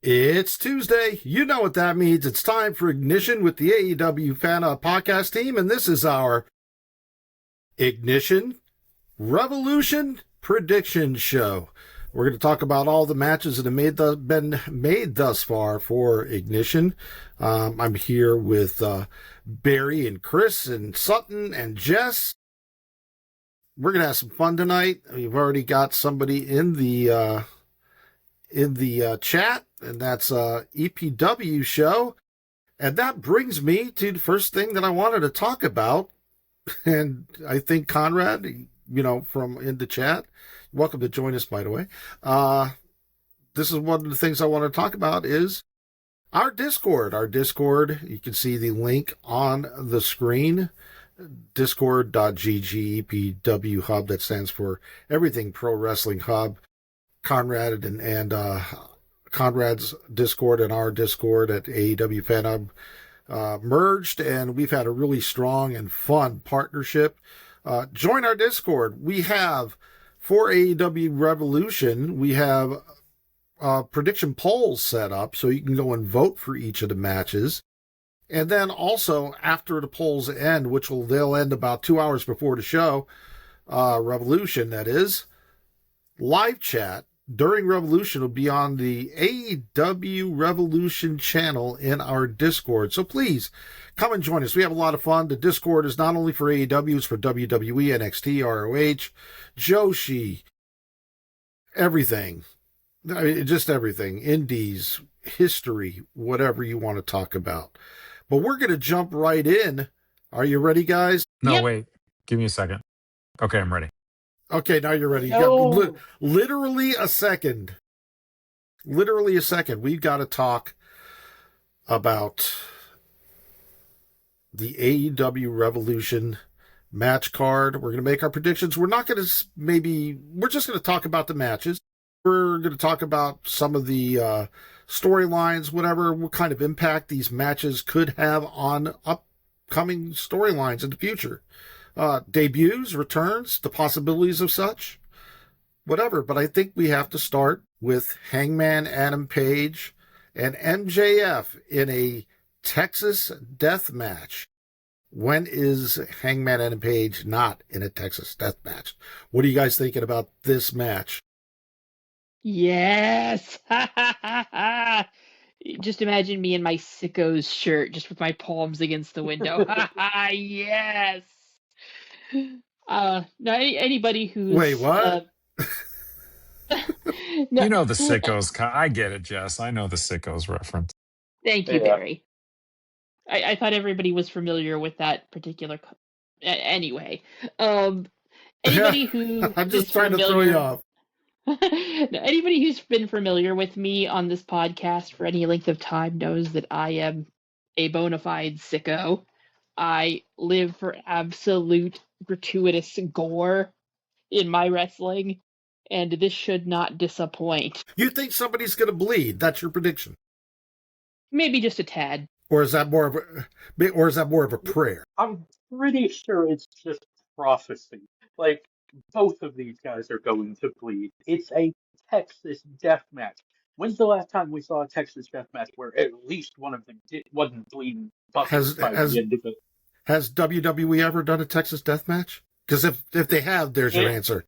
It's Tuesday. You know what that means. It's time for Ignition with the AEW Fan Podcast team, and this is our Ignition Revolution Prediction Show. We're going to talk about all the matches that have been made thus far for Ignition. I'm here with Barry and Chris and Sutton and Jess. We're going to have some fun tonight. We've already got somebody in the chat, and that's EPW show. And that brings me to the first thing that I wanted to talk about. And I think Conrad, from in the chat, welcome to join us, by the way. This is one of the things I want to talk about is our Discord. Our Discord, you can see the link on the screen. Discord.gg EPW Hub, that stands for Everything Pro Wrestling Hub. Conrad and Conrad's Discord and our Discord at AEW Fan Hub merged, and we've had a really strong and fun partnership. Join our Discord. We have, for AEW Revolution, we have prediction polls set up so you can go and vote for each of the matches. And then also, after the polls end, they'll end about 2 hours before the show, Revolution, that is, live chat during Revolution will be on the AEW Revolution channel in our Discord. So please come and join us. We have a lot of fun. The Discord is not only for AEW, it's for WWE, NXT, ROH, Joshi, everything. Just everything. Indies, history, whatever you want to talk about. But we're going to jump right in. Are you ready, guys? No, Yep. Wait. Give me a second. Okay, I'm ready. Okay, now you're ready. No. Literally a second. Literally a second. We've got to talk about the AEW Revolution match card. We're going to make our predictions. We're not going to we're just going to talk about the matches. We're going to talk about some of the storylines, what kind of impact these matches could have on upcoming storylines in the future. Debuts, returns, the possibilities of such, whatever. But I think we have to start with Hangman Adam Page and MJF in a Texas death match. When is Hangman Adam Page not in a Texas death match? What are you guys thinking about this match? Yes. Just imagine me in my sicko's shirt, just with my palms against the window. Yes. Now anybody who's Wait, what? No, You know the sickos. I get it, Jess. I know the sickos reference. thank you, Yeah. Barry. I thought everybody was familiar with that particular. Anyway, anybody who I'm just is trying to throw you familiar- off. Now, anybody who's been familiar with me on this podcast for any length of time knows that I am a bona fide sicko. I live for absolute gratuitous gore in my wrestling, and this should not disappoint. You think somebody's going to bleed? That's your prediction, Maybe just a tad. or is that more of a prayer? I'm pretty sure it's just prophecy. Like, both of these guys are going to bleed. It's a Texas death match. When's the last time we saw a Texas death match where at least one of them wasn't bleeding buckets by the end of it? Has WWE ever done a Texas death match? Because if they have, there's your answer.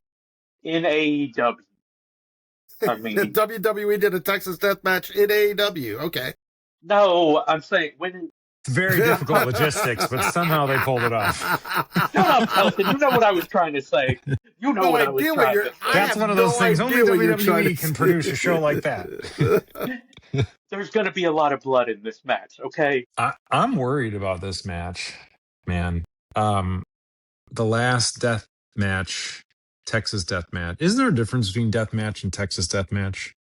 In AEW. I mean, WWE did a Texas death match in AEW. Okay. no, I'm saying when. It's very difficult logistics, but somehow they pulled it off. Shut up, Elton. You know what I was trying to say. You know what I was trying to say. That's one of those things. Only WWE can produce a show like that. There's going to be a lot of blood in this match, okay? I'm worried about this match, man. The last death match, Texas death match. Isn't there a difference between death match and Texas death match?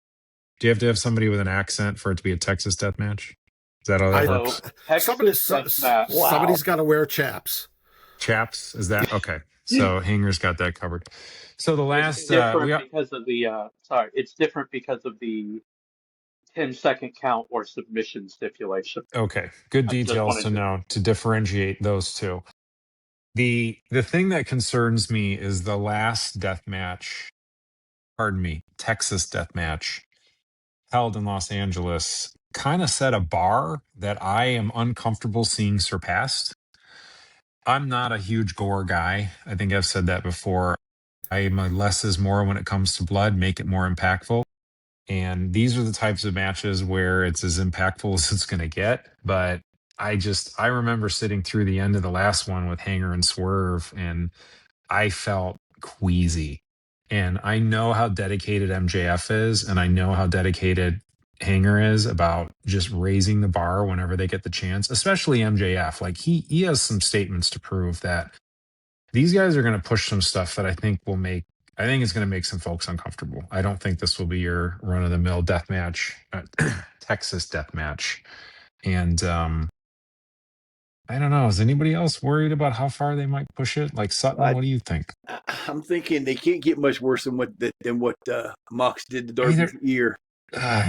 Do you have to have somebody with an accent for it to be a Texas death match? Is that how that works? Somebody's got to wear chaps. Chaps? Is that okay? So Hanger's got that covered. So the last It's different because of the it's different because of the 10-second count or submission stipulation. Okay, good I just details wanted to know to differentiate those two. The thing that concerns me is the last death match. Pardon me, Texas death match. held in Los Angeles kind of set a bar that I am uncomfortable seeing surpassed. I'm not a huge gore guy. I think I've said that before. I am a less is more when it comes to blood, make it more impactful. And these are the types of matches where it's as impactful as it's going to get. But I remember sitting through the end of the last one with Hanger and Swerve, and I felt queasy. And I know how dedicated MJF is, and I know how dedicated Hanger is about just raising the bar whenever they get the chance, especially MJF. Like he has some statements to prove that these guys are going to push some stuff that I think it's going to make some folks uncomfortable. I don't think this will be your run of the mill death match, Texas death match. And I don't know. Is anybody else worried about how far they might push it? Like Sutton, what do you think? I'm thinking they can't get much worse than what Mox did to Darby's ear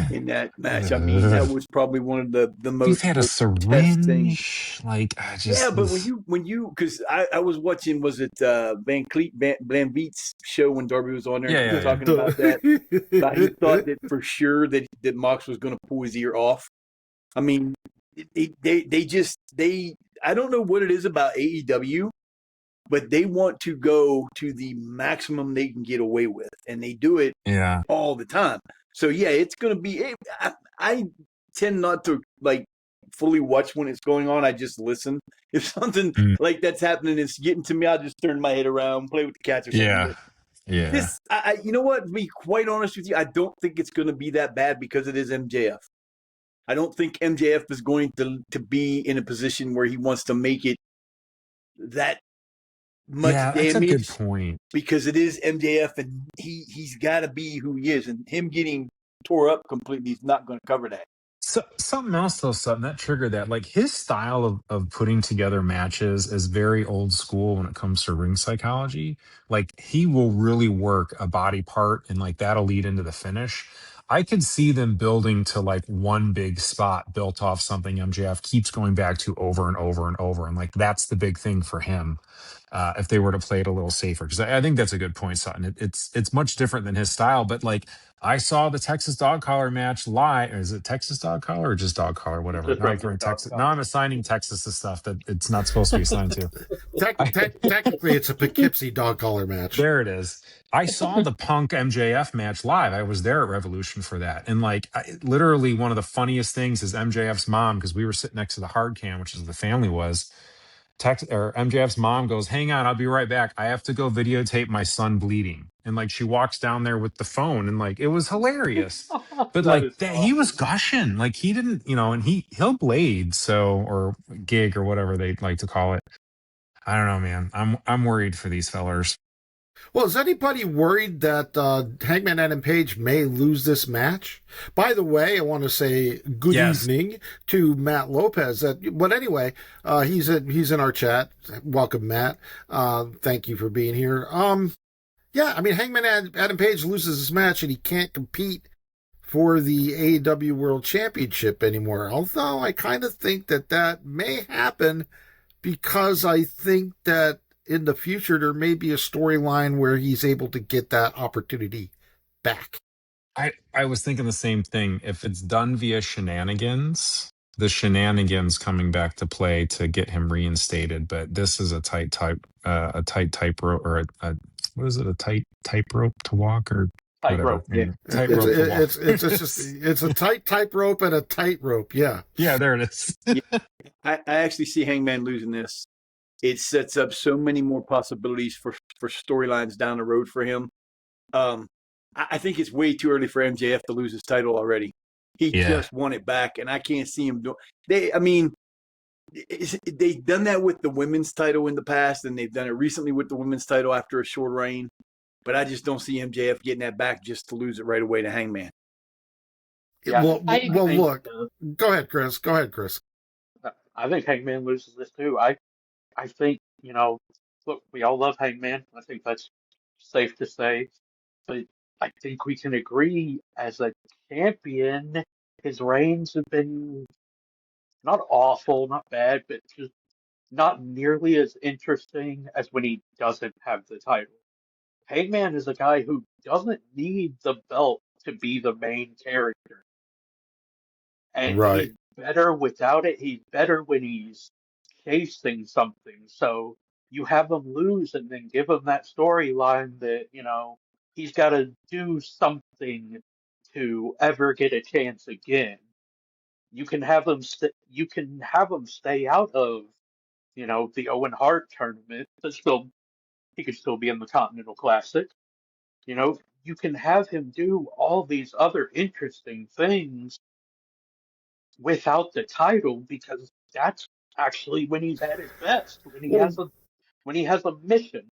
in that match. I mean, that was probably one of the most. You've had a syringe, like yeah. But when you because I was watching, was it Van Vliet's show when Darby was on there? Yeah, and talking about that. He thought that for sure that Mox was going to pull his ear off. I mean, they I don't know what it is about AEW, but they want to go to the maximum they can get away with, and they do it all the time. So yeah, it's going to be. I tend not to like fully watch when it's going on. I just listen. If something like that's happening, it's getting to me, I'll just turn my head around, play with the cats or something. Yeah. This, you know what? To be quite honest with you, I don't think it's going to be that bad because it is MJF. I don't think MJF is going to be in a position where he wants to make it that much damage. That's a good point. Because it is MJF, and he's got to be who he is, and him getting tore up completely is not going to cover that. So something else though, something that triggered that, like his style of putting together matches is very old school when it comes to ring psychology. Like he will really work a body part, and like that'll lead into the finish. I could see them building to like one big spot built off something MJF keeps going back to over and over and over. And like that's the big thing for him. If they were to play it a little safer, because I think that's a good point, Sutton. It's much different than his style, but like I saw the Texas dog collar match live. Is it Texas dog collar or just dog collar? Whatever. Now I'm throwing Texas. Now I'm assigning Texas to stuff that it's not supposed to be assigned to. Technically, it's a Poughkeepsie dog collar match. There it is. I saw the Punk MJF match live. I was there at Revolution for that. And like literally one of the funniest things is MJF's mom, because we were sitting next to the hard cam, which is the family was. MJF's mom goes, "Hang on, I'll be right back. I have to go videotape my son bleeding." And like she walks down there with the phone, and like it was hilarious. But like that, he was gushing. Like he didn't, and he'll blade, or gig or whatever they like to call it. I don't know, man. I'm worried for these fellers. Well, is anybody worried that Hangman Adam Page may lose this match? By the way, I want to say good evening to Matt Lopez. But anyway, he's in our chat. Welcome, Matt. Thank you for being here. Yeah, I mean, Hangman Adam Page loses this match and he can't compete for the AEW World Championship anymore. Although I kind of think that may happen because I think that in the future, there may be a storyline where he's able to get that opportunity back. I was thinking the same thing. If it's done via shenanigans, the shenanigans coming back to play to get him reinstated. But this is a tight tightrope, or a what is it? A tightrope to walk, or tightrope? Yeah, tightrope. It's a tight tightrope and a tightrope. Yeah. Yeah, there it is. I actually see Hangman losing this. It sets up so many more possibilities for storylines down the road for him. I think it's way too early for MJF to lose his title already. He just won it back, and I can't see him do. They've done that with the women's title in the past, and they've done it recently with the women's title after a short reign. But I just don't see MJF getting that back just to lose it right away to Hangman. Yeah, well, look. Go ahead, Chris. I think Hangman loses this too. I think, look, we all love Hangman. I think that's safe to say. But I think we can agree as a champion, his reigns have been not awful, not bad, but just not nearly as interesting as when he doesn't have the title. Hangman is a guy who doesn't need the belt to be the main character. And Right. he's better without it. He's better when he's chasing something. So you have him lose and then give him that storyline that, he's got to do something to ever get a chance again. You can have him stay out of, the Owen Hart tournament, but still he could still be in the Continental Classic. You know, you can have him do all these other interesting things without the title because that's actually when he's at his best, when he has a mission.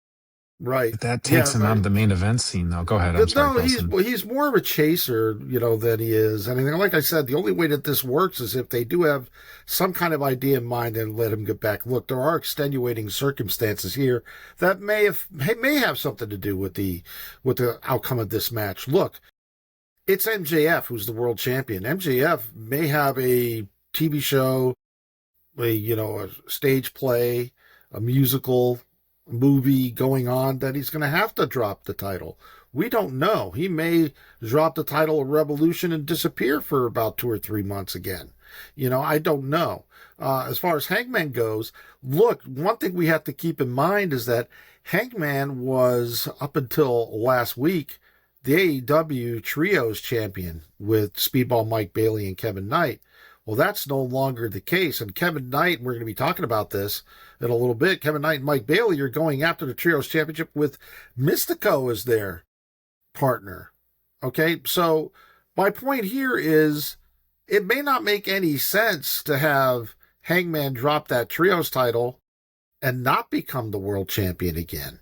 Right. But that takes Yeah. him out of the main event scene, though. Go ahead. I'm sorry, No, Colson. he's more of a chaser, than he is anything. Like I said, the only way that this works is if they do have some kind of idea in mind and let him get back. Look, there are extenuating circumstances here that may have something to do with the outcome of this match. Look, it's MJF who's the world champion. MJF may have a TV show, a stage play, a musical, movie going on that he's going to have to drop the title. We don't know. He may drop the title of Revolution and disappear for about 2 or 3 months again. I don't know. As far as Hangman goes, look, one thing we have to keep in mind is that Hangman was, up until last week, the AEW Trios champion with Speedball Mike Bailey and Kevin Knight. Well, that's no longer the case. And Kevin Knight, we're going to be talking about this in a little bit. Kevin Knight and Mike Bailey are going after the Trios Championship with Mystico as their partner. Okay, so my point here is it may not make any sense to have Hangman drop that Trios title and not become the world champion again.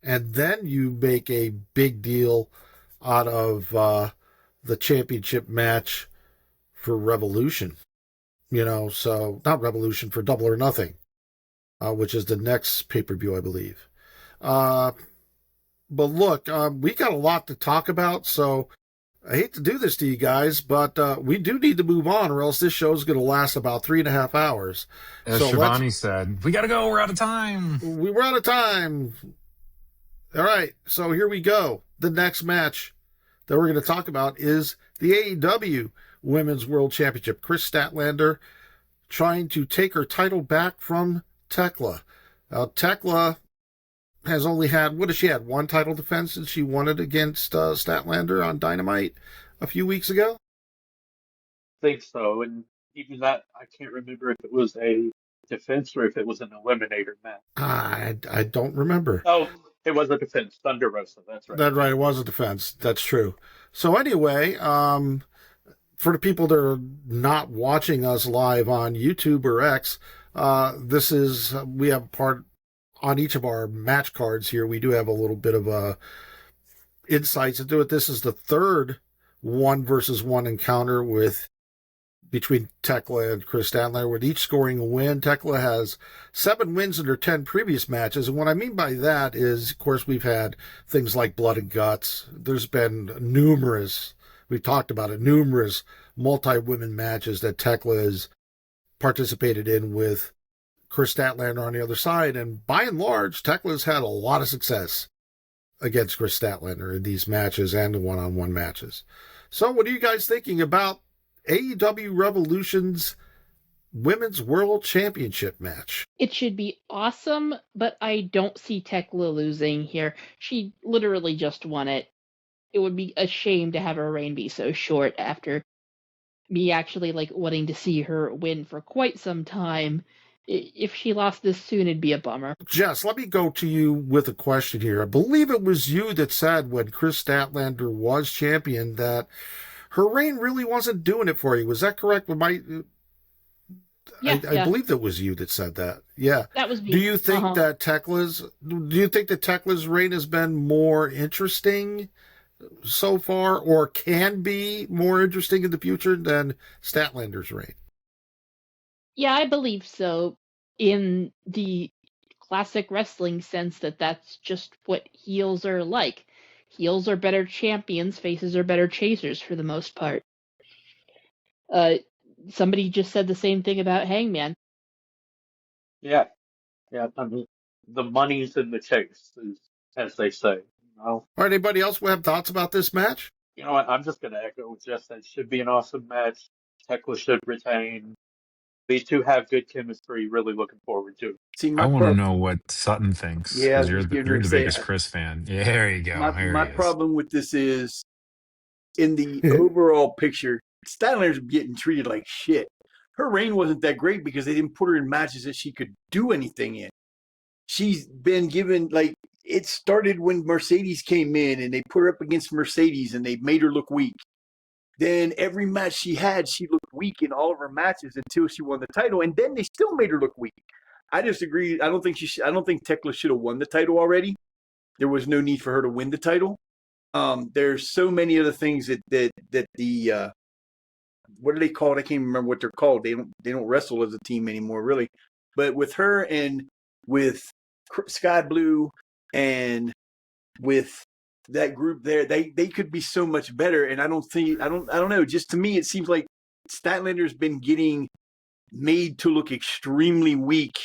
And then you make a big deal out of the championship match for Revolution, so not Revolution, for Double or Nothing, which is the next pay-per-view, I believe. But look, we got a lot to talk about, so I hate to do this to you guys, but we do need to move on, or else this show is going to last about 3.5 hours. As Shivani said, we got to go. We're out of time. We're out of time. All right, so here we go. The next match that we're going to talk about is the AEW Women's World Championship. Chris Statlander trying to take her title back from Tekla. Tekla has only had, what has she had? One title defense since she won it against Statlander on Dynamite a few weeks ago? I think so. And even that, I can't remember if it was a defense or if it was an eliminator match. I don't remember. Oh, it was a defense. Thunder Rosa, that's right. That's right, it was a defense. That's true. So anyway, for the people that are not watching us live on YouTube or X, we have part on each of our match cards here. We do have a little bit of insights into it. This is the third 1-versus-1 encounter between Tekla and Chris Statlander, with each scoring a win. Tekla has 7 wins in her 10 previous matches. And what I mean by that is, of course, we've had things like Blood and Guts. There's been numerous multi-women matches that Tekla has participated in with Chris Statlander on the other side. And by and large, Tekla's had a lot of success against Chris Statlander in these matches and the one-on-one matches. So what are you guys thinking about AEW Revolution's Women's World Championship match? It should be awesome, but I don't see Tekla losing here. She literally just won it. It would be a shame to have her reign be so short after me actually wanting to see her win for quite some time. If she lost this soon, it'd be a bummer. Jess, let me go to you with a question here. I believe it was you that said when Chris Statlander was champion that her reign really wasn't doing it for you. Was that correct? I believe that was you that said that. Yeah. That was me. Do you think that Tekla's reign has been more interesting so far, or can be more interesting in the future than Statlander's reign? Yeah, I believe so. In the classic wrestling sense, that's just what heels are like. Heels are better champions, faces are better chasers for the most part. Somebody just said the same thing about Hangman. Yeah. I mean, the money's in the chase, as they say. All right, anybody else have thoughts about this match? You know what? I'm just going to echo what Jeff said. It should be an awesome match. Tekla should retain. These two have good chemistry. Really looking forward to it. See, I want to know what Sutton thinks yeah, I because was you're just the getting you're ready the to say, biggest Chris fan. Yeah, there you go. There my he is. problem with this is in the overall picture, Statlander getting treated like shit. Her reign wasn't that great because they didn't put her in matches that she could do anything in. She's been given, like, it started when Mercedes came in and they put her up against Mercedes and they made her look weak. Then every match she had, she looked weak in all of her matches until she won the title, and then they still made her look weak. I disagree. I don't think I don't think Tekla should have won the title already. There was no need for her to win the title. There's so many other things that the what are they called? I can't remember what they're called. They don't wrestle as a team anymore, really. But with her and with Sky Blue and with that group there, they could be so much better. And I don't know. Just to me, it seems like Statlander's been getting made to look extremely weak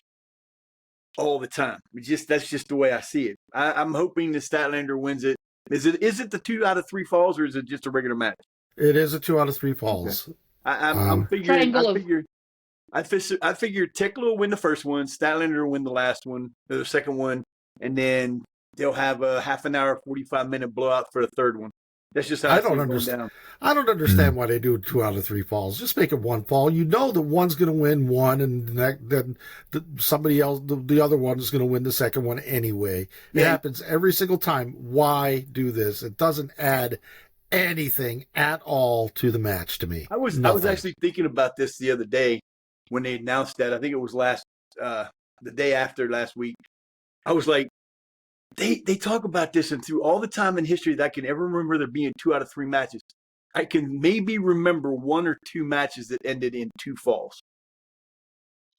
all the time. That's just the way I see it. I'm hoping the Statlander wins it. Is it the 2 out of 3 falls, or is it just a regular match? It is a 2 out of 3 falls. Okay. I'm figuring. I figure Tekla will win the first one, Statlander will win the last one, the second one, and then they'll have a half an hour, 45-minute blowout for the third one. That's just how I don't understand. I don't understand why they do 2 out of 3 falls. Just make it 1 fall. You know that one's going to win one, and then somebody else, the other one is going to win the second one anyway. It happens every single time. Why do this? It doesn't add anything at all to the match to me. I was actually thinking about this the other day when they announced that. I think it was the day after last week. I was like, they talk about this, and through all the time in history that I can ever remember there being 2 out of 3 matches, I can maybe remember 1 or 2 matches that ended in 2 falls.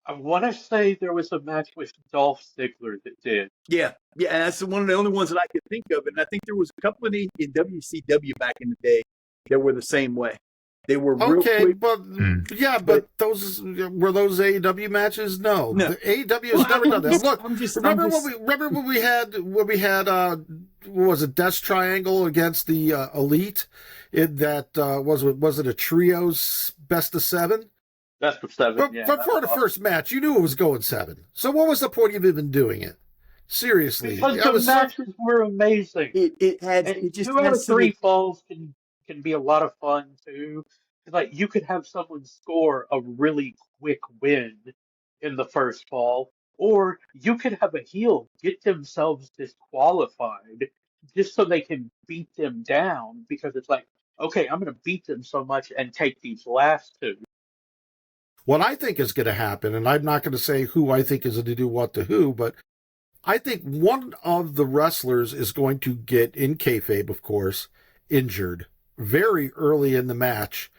I want to say there was a match with Dolph Ziggler that did. Yeah, and that's one of the only ones that I could think of. And I think there was a couple of these in WCW back in the day that were the same way. They were real quick. But those were those AEW matches? No. The AEW has never done this. Look, remember when we had what was it, Death Triangle against the Elite? Was it a trios best of 7? Best of 7. But for the first match, you knew it was going 7. So what was the point of even doing it? Seriously, because the matches were amazing. It just 2 out of 3 falls can be a lot of fun too. Like, you could have someone score a really quick win in the first fall, or you could have a heel get themselves disqualified just so they can beat them down, because it's like, okay, I'm going to beat them so much and take these last 2. What I think is going to happen, and I'm not going to say who I think is going to do what to who, but I think one of the wrestlers is going to get, in kayfabe, of course, injured very early in the match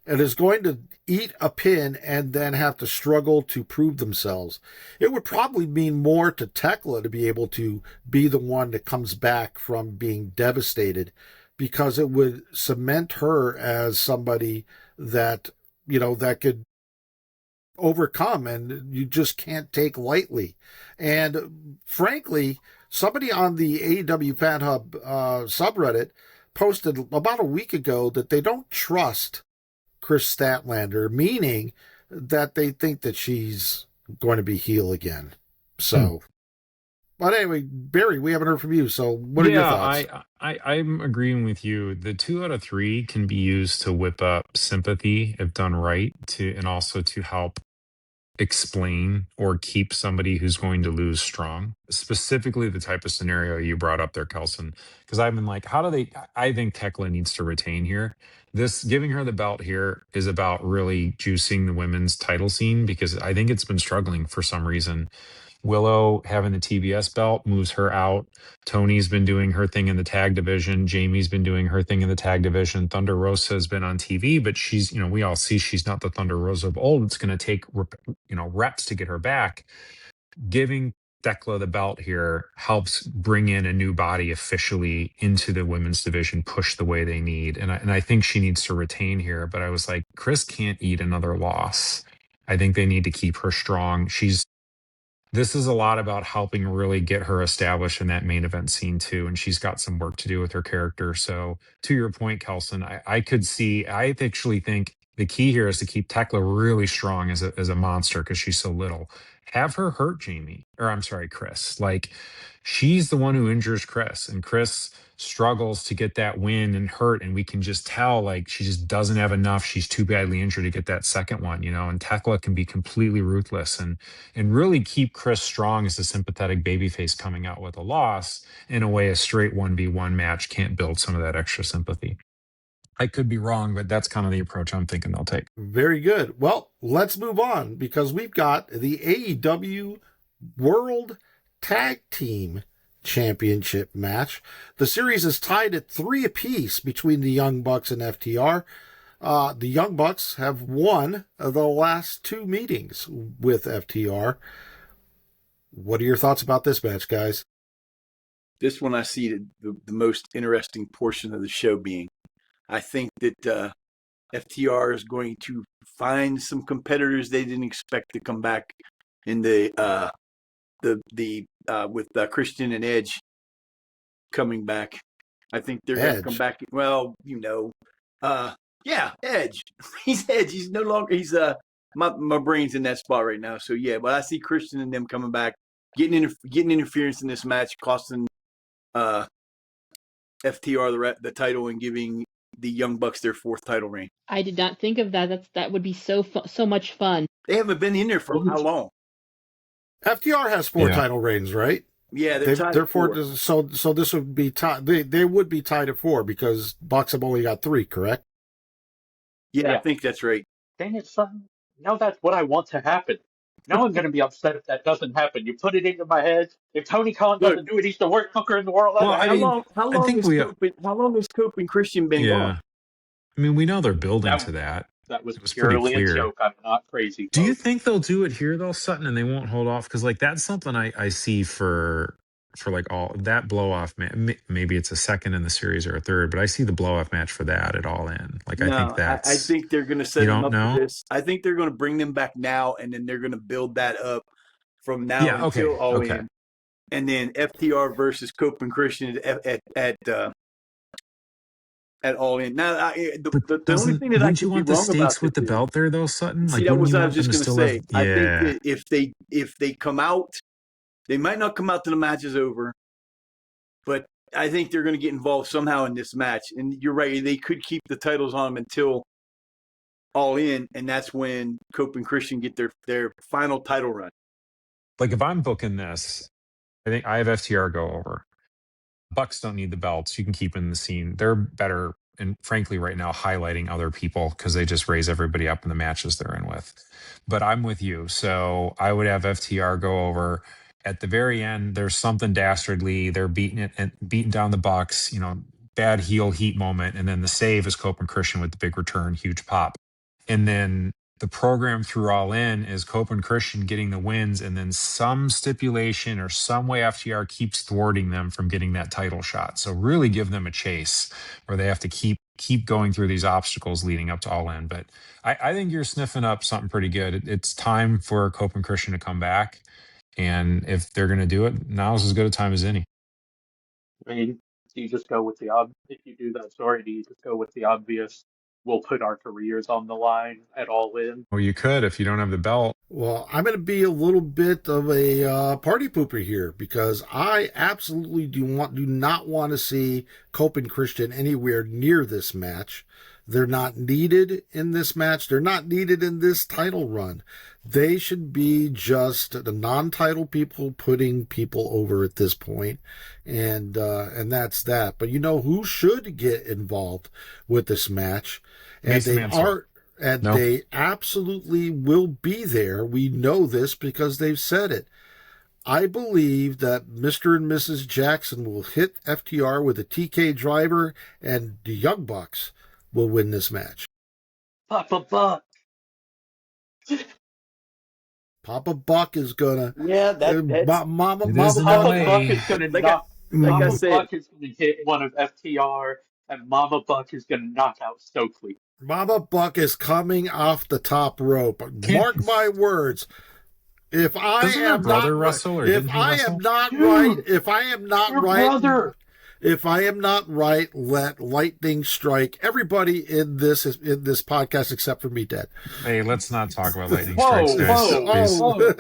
and is going to eat a pin and then have to struggle to prove themselves. It would probably mean more to Tekla to be able to be the one that comes back from being devastated, because it would cement her as somebody that, that could overcome and you just can't take lightly. And frankly, somebody on the AEW Fan Hub subreddit posted about a week ago that they don't trust Chris Statlander, meaning that they think that she's going to be heel again. So, but anyway, Barry, we haven't heard from you. So what are your thoughts? I'm agreeing with you. The 2 out of 3 can be used to whip up sympathy if done right, and also to help explain or keep somebody who's going to lose strong. Specifically the type of scenario you brought up there, Kelson, because I've been like, I think Tekla needs to retain here. This giving her the belt here is about really juicing the women's title scene, because I think it's been struggling for some reason. Willow having the TBS belt moves her out. Tony's been doing her thing in the tag division. Jamie's been doing her thing in the tag division. Thunder Rosa has been on TV, but she's, we all see she's not the Thunder Rosa of old. It's going to take, reps to get her back. Giving Tekla the belt here helps bring in a new body officially into the women's division, push the way they need. And I think she needs to retain here, but I was like, Chris can't eat another loss. I think they need to keep her strong. This is a lot about helping really get her established in that main event scene too. And she's got some work to do with her character. So to your point, Kelson, I actually think The key here is to keep Tekla really strong as a monster because she's so little. Have her hurt Chris. Like, she's the one who injures Chris, and Chris struggles to get that win and hurt, and we can just tell like she just doesn't have enough. She's too badly injured to get that second one, and Tekla can be completely ruthless and really keep Chris strong as a sympathetic babyface coming out with a loss. In a way, a straight 1v1 match can't build some of that extra sympathy. I could be wrong, but that's kind of the approach I'm thinking they'll take. Very good. Well, let's move on because we've got the AEW World Tag Team Championship match. The series is tied at 3 apiece between the Young Bucks and FTR. The Young Bucks have won the last 2 meetings with FTR. What are your thoughts about this match, guys? This one I see the most interesting portion of the show being. I think that FTR is going to find some competitors they didn't expect to come back in the with Christian and Edge coming back. I think they're going to come back. Well, Edge. He's Edge. He's no longer. He's my brain's in that spot right now. So yeah, but I see Christian and them coming back, getting interference in this match, costing FTR the title and giving the Young Bucks their 4th title reign. I did not think of that. That would be so much fun. They haven't been in there for how long? FTR has 4 title reigns, right? Yeah, they're tied at 4. So this would be tied. They would be tied at 4 because Bucks have only got 3, correct? Yeah, I think that's right. Dang it, son. Now that's what I want to happen. Now I'm going to be upset if that doesn't happen. You put it into my head. If Tony Khan doesn't do it, he's the worst booker in the world. Well, how long has Cope and Christian been gone? I mean, we know they're building to that. That was purely a joke. I'm not crazy. Do you think they'll do it here though, Sutton, and they won't hold off? Because like that's something I see for like all that blow off match. Maybe it's a second in the series or a third, but I see the blow off match for that at All In. Like I think they're going to set them up for this. I think they're going to bring them back now, and then they're going to build that up from now until All In, and then FTR versus Cope and Christian at All In. Now, the only thing that I you want the stakes with the belt there, though, Sutton? Like, that was what I was just going to say. I think that if they come out, they might not come out till the match is over, but I think they're going to get involved somehow in this match. And you're right; they could keep the titles on them until All In, and that's when Cope and Christian get their final title run. Like if I'm booking this, I think I have FTR go over. Bucks don't need the belts. You can keep in the scene. They're better, and frankly, right now, highlighting other people because they just raise everybody up in the matches they're in with. But I'm with you. So I would have FTR go over. At the very end, there's something dastardly. They're beating down the Bucks, bad heel heat moment. And then the save is Cope and Christian with the big return, huge pop. And then the program through All In is Cope and Christian getting the wins, and then some stipulation or some way FTR keeps thwarting them from getting that title shot. So really give them a chase where they have to keep going through these obstacles leading up to All In. But I think you're sniffing up something pretty good. It's time for Cope and Christian to come back. And if they're going to do it, now's as good a time as any. I mean, do you just go with if you do that story, do you just go with the obvious, we'll put our careers on the line at All In? Well, you could if you don't have the belt. Well, I'm going to be a little bit of a party pooper here because I absolutely do not want to see Cope and Christian anywhere near this match. They're not needed in this match. They're not needed in this title run. They should be just the non-title people putting people over at this point, and that's that. But you know who should get involved with this match, and they absolutely will be there. We know this because they've said it. I believe that Mr. and Mrs. Jackson will hit FTR with a TK driver, and the Young Bucks will win this match. Papa Buck. Papa Buck is gonna. Yeah, Mama Buck is gonna knock. Mama Buck is gonna hit one of FTR, and Mama Buck is gonna knock out Stokely. Mama Buck is coming off the top rope. Mark my words. If I am not right, If I am not right, let lightning strike everybody in this podcast except for me dead. Hey, let's not talk about lightning Whoa, strikes, guys. whoa, Please.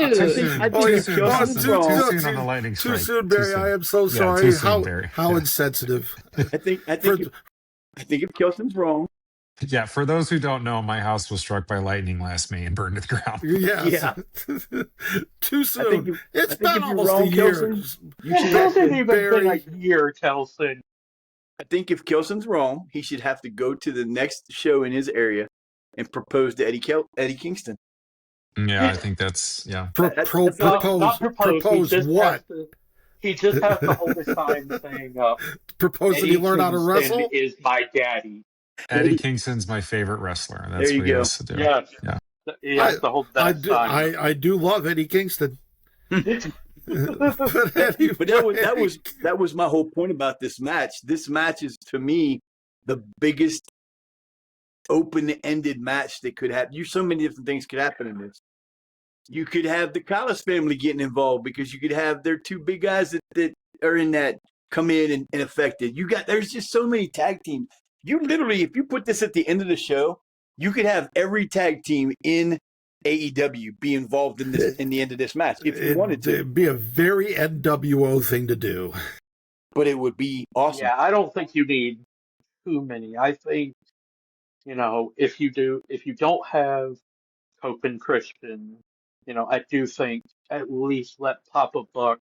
whoa. Too soon on the lightning strike. Too soon, Barry. I am so sorry. Too soon, Barry. How insensitive. I think if Kelson's wrong. Yeah, for those who don't know, my house was struck by lightning last May and burned to the ground. Yes. Yeah. Too soon. It's been almost wrong, a year. Kelson, It hasn't even been a year, Kelson. I think if Kelson's wrong, he should have to go to the next show in his area and propose to Eddie Kingston. Yeah, I think that's Propose what? He just has to hold a sign saying, propose that he learn how to Kingston wrestle? is my daddy. Eddie Kingston's my favorite wrestler. That's there you what he go. has to do. Yes. Yeah. He has to hold that sign. I do love Eddie Kingston. But anyway. But that was my whole point about this match. This match is, to me, the biggest open-ended match that could happen. So many different things could happen in this. You could have the Callis family getting involved because you could have their two big guys that are in that come in and affect it. There's just so many tag teams. You literally, if you put this at the end of the show, you could have every tag team in AEW be involved in this in the end of this match if you wanted to. It'd be a very NWO thing to do. But it would be awesome. Yeah, I don't think you need too many. I think, if you don't have Hope and Christian, I do think at least let Papa Buck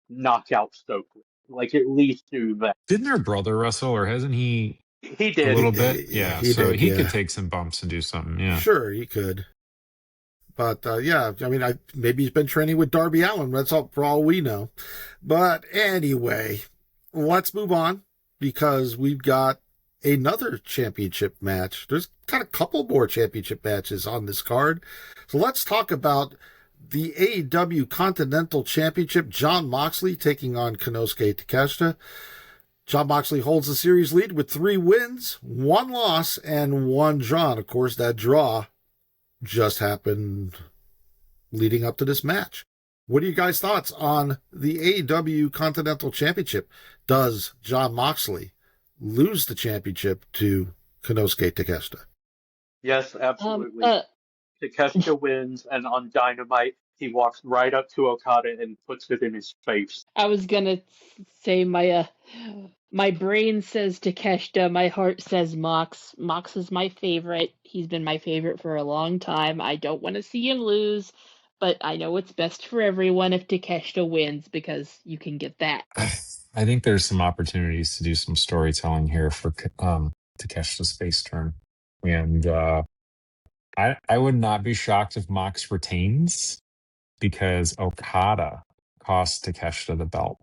knock out Stokely. Like, at least do that. Didn't their brother wrestle, or hasn't he? He did. A little bit? Yeah, he could take some bumps and do something, yeah. Sure, he could. But, maybe he's been training with Darby Allin. That's all for all we know. But anyway, let's move on because we've got another championship match. There's got a couple more championship matches on this card. So let's talk about the AEW Continental Championship. Jon Moxley taking on Konosuke Takeshita. Jon Moxley holds the series lead with 3 wins, 1 loss, and 1 draw. And of course, that draw just happened leading up to this match. What are you guys' thoughts on the AEW Continental Championship? Does Jon Moxley lose the championship to Konosuke Takeshita? Yes, absolutely. Takeshita wins, and on Dynamite, he walks right up to Okada and puts it in his face. I was gonna say my brain says Takeshita, my heart says Mox. Mox is my favorite. He's been my favorite for a long time. I don't want to see him lose, but I know it's best for everyone if Takeshita wins because you can get that. I think there's some opportunities to do some storytelling here for Takeshita's face turn. And I would not be shocked if Mox retains because Okada cost Takeshita the belt.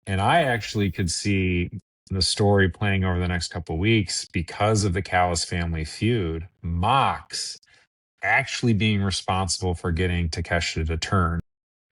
And I actually could see the story playing over the next couple of weeks because of the Callis family feud. Mox actually being responsible for getting Takeshita to turn.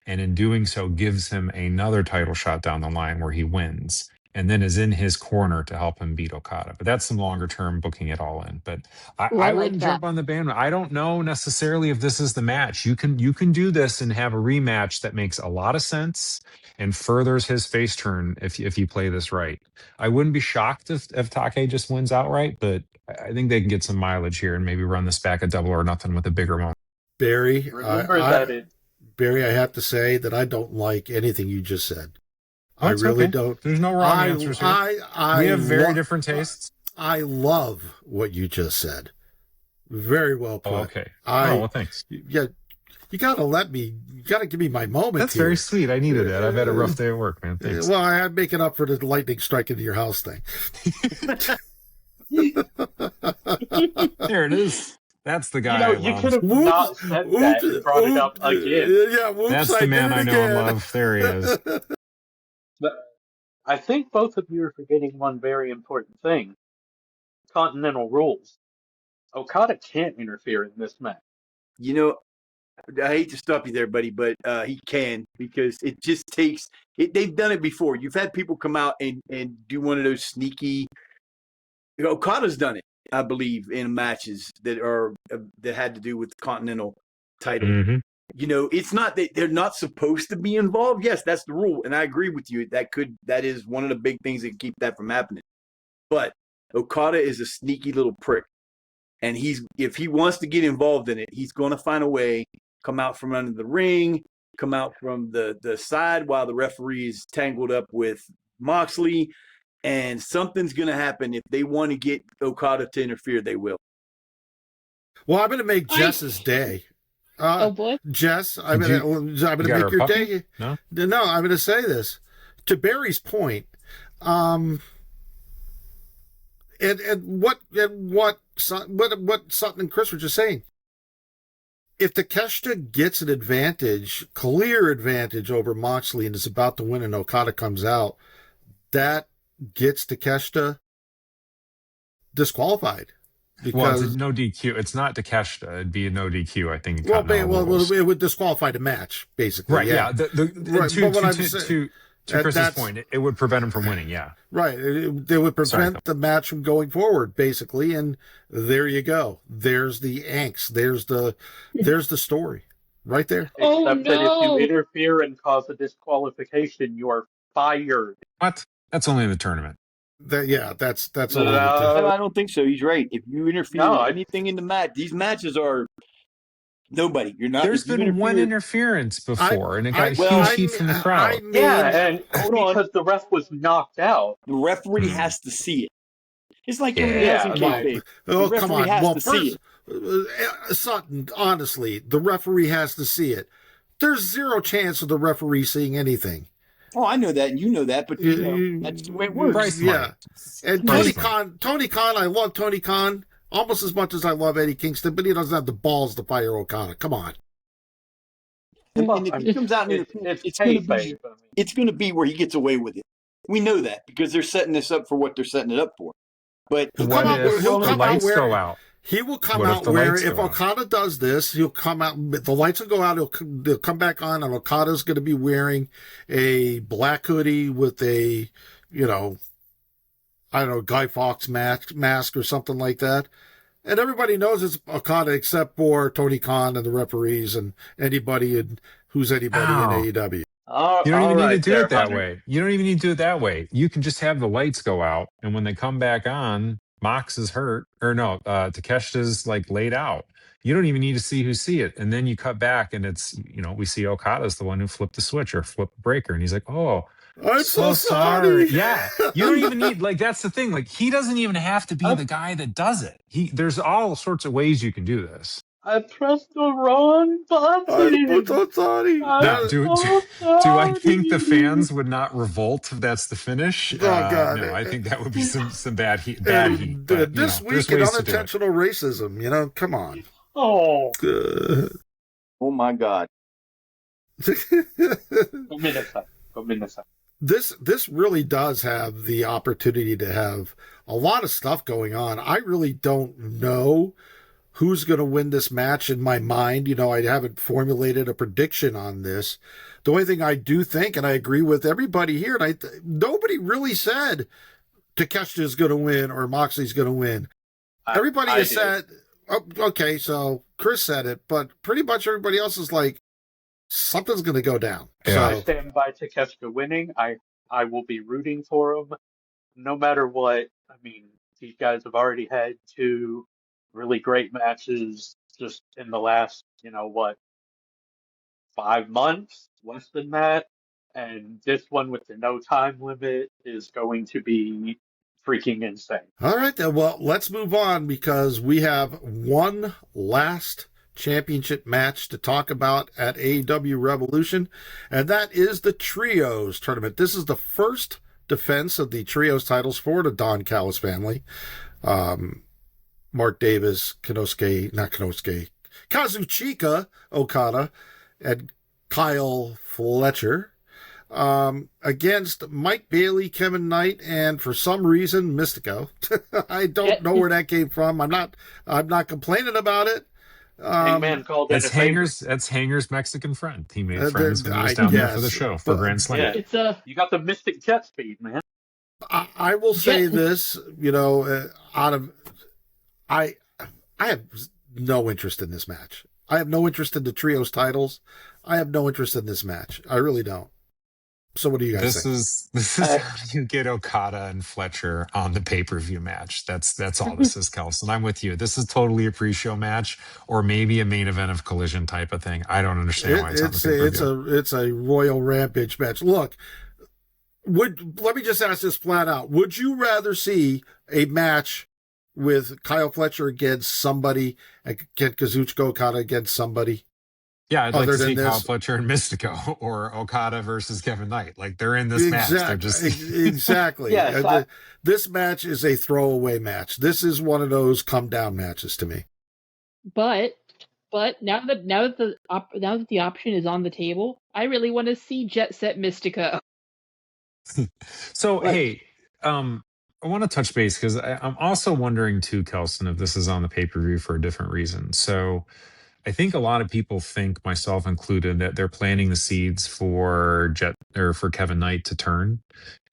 And in doing so, gives him another title shot down the line where he wins and then is in his corner to help him beat Okada. But that's some longer term booking it all in. But I wouldn't jump on the bandwagon. I don't know necessarily if this is the match. You can do this and have a rematch that makes a lot of sense and furthers his face turn if you play this right. I wouldn't be shocked if Take just wins outright, but I think they can get some mileage here and maybe run this back at Double or Nothing with a bigger moment. Barry, Barry, I have to say that I don't like anything you just said. Oh, I really okay. don't. There's no wrong answers here. We have very different tastes. I love what you just said. Very well put. Oh, okay. Well, thanks. Yeah, you got to give me my moment. That's here. very sweet. I needed that. I've had a rough day at work, man. Thanks. Well, I'm making up for the lightning strike into your house thing. There it is. That's the guy. You could have not said that and brought it up again. Yeah, whoops, that's the man I know and love. There he is. But I think both of you are forgetting one very important thing. Continental rules. Okada can't interfere in this match. I hate to stop you there, buddy, but he can because it just takes it. They've done it before. You've had people come out and do one of those sneaky. Okada's done it, I believe, in matches that had to do with the Continental title. Mm-hmm. It's not that they're not supposed to be involved. Yes, that's the rule, and I agree with you. That is one of the big things that can keep that from happening. But Okada is a sneaky little prick, and if he wants to get involved in it, he's going to find a way. Come out from under the ring, come out from the side while the referee is tangled up with Moxley, and something's going to happen. If they want to get Okada to interfere, they will. Well, I'm going to make Jess's day. Oh boy, Jess, I'm going to make your day. No, I'm going to say this to Barry's point. And what Sutton and Chris were just saying. If Takeshita gets an advantage, clear advantage over Moxley, and is about to win, and Okada comes out, that gets Takeshita disqualified. Because it's no DQ. It's not Takeshita. It'd be a no DQ, I think. It would disqualify the match, basically. Right, yeah. To Chris's point, it would prevent him from winning, yeah. Right. They would prevent the match from going forward, basically, and there you go. There's the angst. There's the story. Right there. Except that if you interfere and cause a disqualification, you're fired. What? That's only in the tournament. That's I don't think so. He's right. If you interfere with anything in the match, these matches are nobody. You're not. There's been one interference before, and it got huge heat from the crowd. And because the ref was knocked out, the referee has to see it. It's like everybody else in kayfabe. Oh, come on. Well, first, Sutton, honestly, the referee has to see it. There's zero chance of the referee seeing anything. Oh, I know that, and you know that, but that's the way it works. Yeah. And Tony Khan, I love Tony Khan almost as much as I love Eddie Kingston, but he doesn't have the balls to fire Okada. Come on. And if he comes out, it's going to be where he gets away with it. We know that because they're setting this up for what they're setting it up for. But he'll come out. He will come out where if Okada does this, he'll come out, the lights will go out, they'll come back on, and Okada's going to be wearing a black hoodie with a, Guy Fawkes mask or something like that. And everybody knows it's Okada except for Tony Khan and the referees and anybody who's anybody in AEW. You don't even need to do it that way. You don't even need to do it that way. You can just have the lights go out, and when they come back on, Mox is hurt, Takeshita's laid out. You don't even need to see it. And then you cut back and it's, we see Okada's the one who flipped the switch or flipped the breaker. And he's like, oh, I'm so sorry. Yeah. You don't even need, that's the thing. He doesn't even have to be the guy that does it. There's all sorts of ways you can do this. I pressed the wrong button. I'm so sorry. Now, do I think the fans would not revolt if that's the finish? Oh, God. No, I think that would be some bad heat. But, this week in unintentional racism, come on. Oh. Oh, my God. This really does have the opportunity to have a lot of stuff going on. I really don't know who's going to win this match in my mind. I haven't formulated a prediction on this. The only thing I do think, and I agree with everybody here, and nobody really said Takeshita's going to win or Moxley's going to win. Everybody has said, okay, so Chris said it, but pretty much everybody else is like, something's going to go down. Yeah. I stand by Takeshita winning. I will be rooting for him no matter what. I mean, these guys have already had two really great matches just in the last, 5 months, less than that. And this one with the no time limit is going to be freaking insane. All right, then. Well, let's move on because we have one last championship match to talk about at AEW Revolution, and that is the Trios tournament. This is the first defense of the Trios titles for the Don Callis family. Mark Davis, Kazuchika Okada, and Kyle Fletcher against Mike Bailey, Kevin Knight, and for some reason Mystico. I don't know where that came from. I'm not complaining about it. Called that's Hanger's Mexican friend. He made friends when he was down there for the show for Grand Slam. Yeah, you got the Mystic jet speed, man. I will say this, I have no interest in this match. I have no interest in the trios titles. I have no interest in this match. I really don't. So what do you guys think? This is how you get Okada and Fletcher on the pay-per-view match. That's all this is, Kelson. I'm with you. This is totally a pre-show match or maybe a main event of Collision type of thing. I don't understand why it's on the pay-per-view. It's a Royal Rampage match. Look, let me just ask this flat out. Would you rather see a match with Kyle Fletcher against somebody and get Kazuchika Okada against somebody? Yeah, I'd like to see Kyle Fletcher and Mystico or Okada versus Kevin Knight. Like, they're in this match. They're just exactly. Yes, this match is a throwaway match. This is one of those come down matches to me. But now that the option is on the table, I really want to see Jet Set Mystico. So hey, I want to touch base because I'm also wondering too, Kelson, if this is on the pay-per-view for a different reason. So I think a lot of people think, myself included, that they're planting the seeds for Kevin Knight to turn.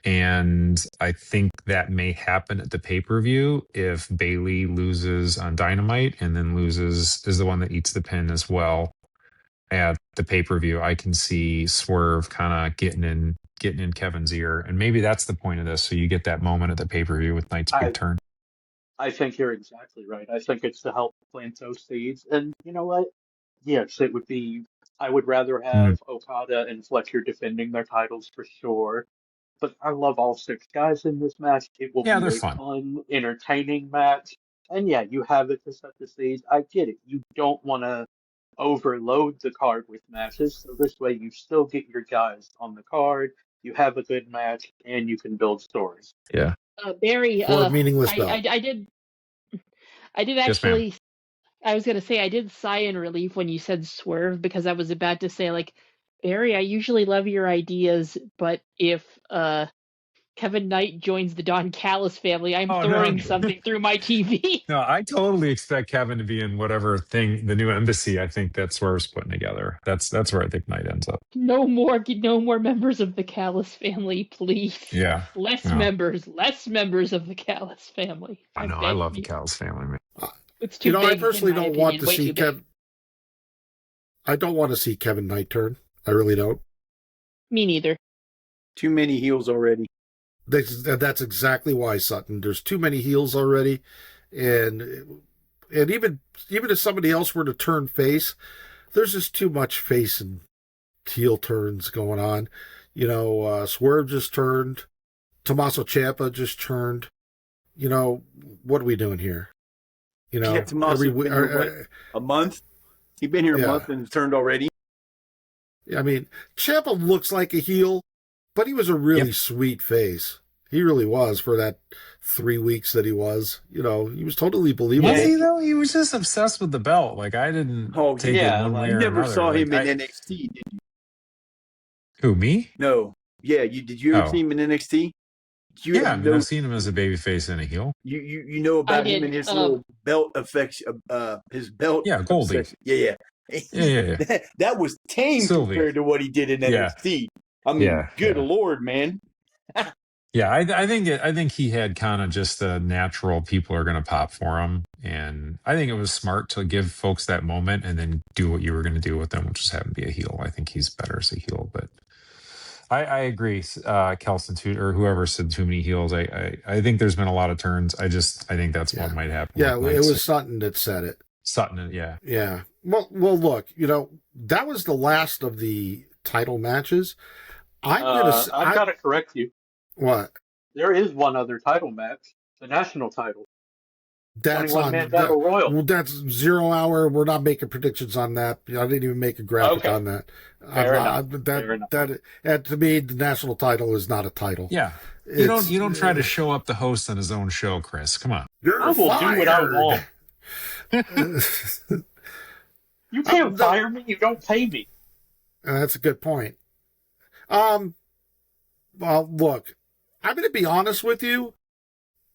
And I think that may happen at the pay-per-view if Bayley loses on Dynamite and then is the one that eats the pin as well at the pay-per-view. I can see Swerve kind of getting in Kevin's ear. And maybe that's the point of this. So you get that moment at the pay-per-view with Knight's big turn. I think you're exactly right. I think it's to help plant those seeds. And you know what? Yes, it would be. I would rather have Okada and Fletcher defending their titles for sure. But I love all 6 guys in this match. It will be a fun, entertaining match. And yeah, you have it to set the stage. I get it. You don't want to overload the card with matches. So this way you still get your guys on the card. You have a good match and you can build stories. Yeah. Barry, meaningless I did actually. Yes, I was gonna say I did sigh in relief when you said Swerve because I was about to say, like, Barry, I usually love your ideas, but if Kevin Knight joins the Don Callis family, I'm throwing something through my TV. No, I totally expect Kevin to be in whatever thing, the new embassy I think that Swerve's putting together. That's where I think Knight ends up. No more members of the Callis family, please. Yeah. Less members of the Callis family. I know, I love the Callis family, man. It's too big, I personally don't want to see Kevin. I don't want to see Kevin Knight turn. I really don't. Me neither. Too many heels already. That's exactly why, Sutton. There's too many heels already, and even if somebody else were to turn face, there's just too much face and heel turns going on. Swerve just turned. Tommaso Ciampa just turned. What are we doing here? Tommaso a month. He's been here a month and turned already. I mean, Ciampa looks like a heel, but he was a really sweet face. He really was for that 3 weeks that he was. He was totally believable. Was he though? He was just obsessed with the belt. Like, I didn't take it one way or another. You never saw him in NXT, did you? Who, me? No. Yeah, did you ever see him in NXT? I've seen him as a babyface and a heel. You know about him and his little belt effects, his belt. Yeah, Goldie. Effects. Yeah. That was tame compared to what he did in NXT. I mean, good Lord, man. Yeah, I think he had kind of just the natural people are going to pop for him, and I think it was smart to give folks that moment and then do what you were going to do with them, which is have him be a heel. I think he's better as a heel, but I agree, Kelson too, or whoever said too many heels. I think there's been a lot of turns. I think that's what might happen. Yeah, it was Sutton that said it. Sutton, yeah. Yeah. Well, look, that was the last of the title matches. I've got to correct you. What? There is one other title match, the national title. That's on Battle Royal. Well, that's 0 hour. We're not making predictions on that. I didn't even make a graphic on that. Fair enough. That to me, the national title is not a title. Yeah, you don't try to show up the host on his own show, Chris. Come on. I will do what I want. You can't fire me. You don't pay me. That's a good point. Well, look, I'm going to be honest with you.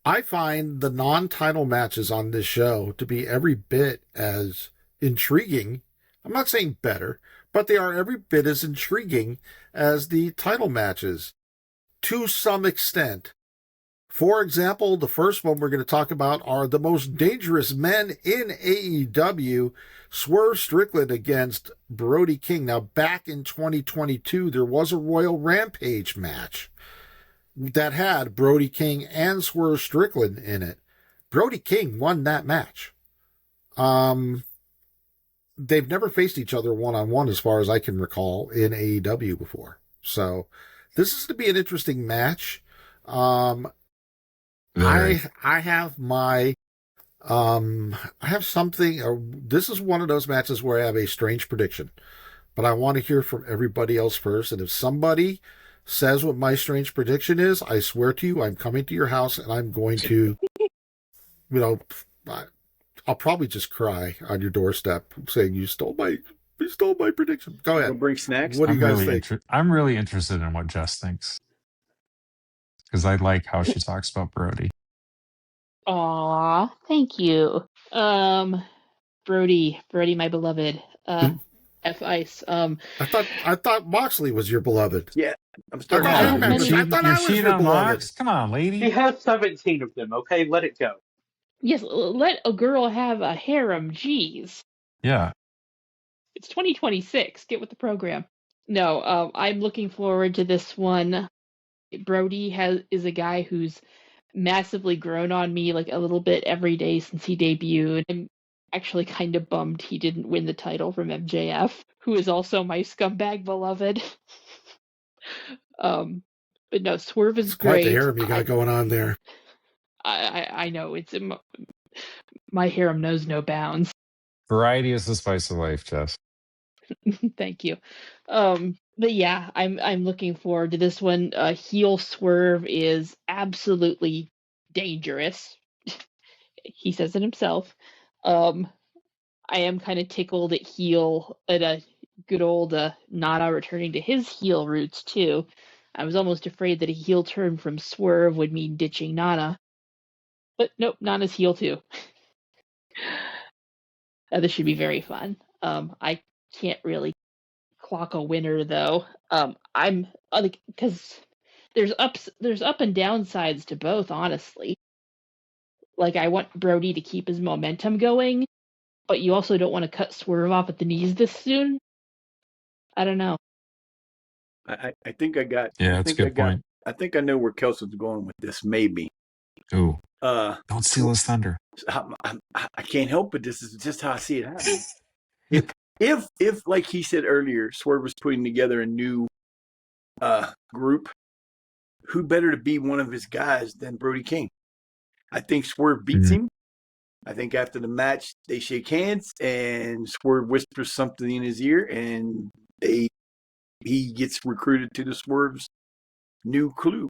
I find the non-title matches on this show to be every bit as intriguing. I'm not saying better, but they are every bit as intriguing as the title matches to some extent. For example, the first one we're going to talk about are the most dangerous men in AEW. Swerve Strickland against Brody King. Now, back in 2022, there was a Royal Rampage match that had Brody King and Swerve Strickland in it. Brody King won that match. They've never faced each other one-on-one as far as I can recall in AEW before. So this is going to be an interesting match. I have my I have something. This is one of those matches where I have a strange prediction, but I want to hear from everybody else first. And if somebody says what my strange prediction is, I swear to you, I'm coming to your house and I'm going to, I'll probably just cry on your doorstep saying you stole my prediction. Go ahead. We'll bring snacks. What do you guys think? I'm really interested in what Jess thinks, because I like how she talks about Brody. Aw, thank you. Brody, my beloved. F Ice. I thought Moxley was your beloved. Yeah, I'm starting. I thought I was your beloved. Come on, lady. He has 17 of them. Okay, let it go. Yes, let a girl have a harem. Jeez. Yeah. It's 2026. Get with the program. No, I'm looking forward to this one. Brody is a guy who's massively grown on me like a little bit every day since he debuted. I'm actually kind of bummed he didn't win the title from MJF, who is also my scumbag beloved. But no, Swerve is great. Quite the harem you got going on there. I know, it's my harem knows no bounds. Variety is the spice of life, Jess. Thank you. But yeah, I'm looking forward to this one. Heel Swerve is absolutely dangerous. He says it himself. I am kind of tickled at a good old Nana returning to his heel roots too. I was almost afraid that a heel turn from Swerve would mean ditching Nana. But nope, Nana's heel too. This should be very fun. I can't really clock a winner though. I'm because there's up and down sides to both, honestly. Like, I want Brody to keep his momentum going, but you also don't want to cut Swerve off at the knees this soon. I don't know. I think I got. Yeah, that's a good point. I think I know where Kelsey's going with this. Maybe. Ooh. Don't steal his thunder. I can't help it. This is just how I see it happening. If like he said earlier, Swerve was putting together a new group, who better to be one of his guys than Brody King? I think Swerve beats him. I think after the match, they shake hands and Swerve whispers something in his ear, and he gets recruited to the Swerve's new crew.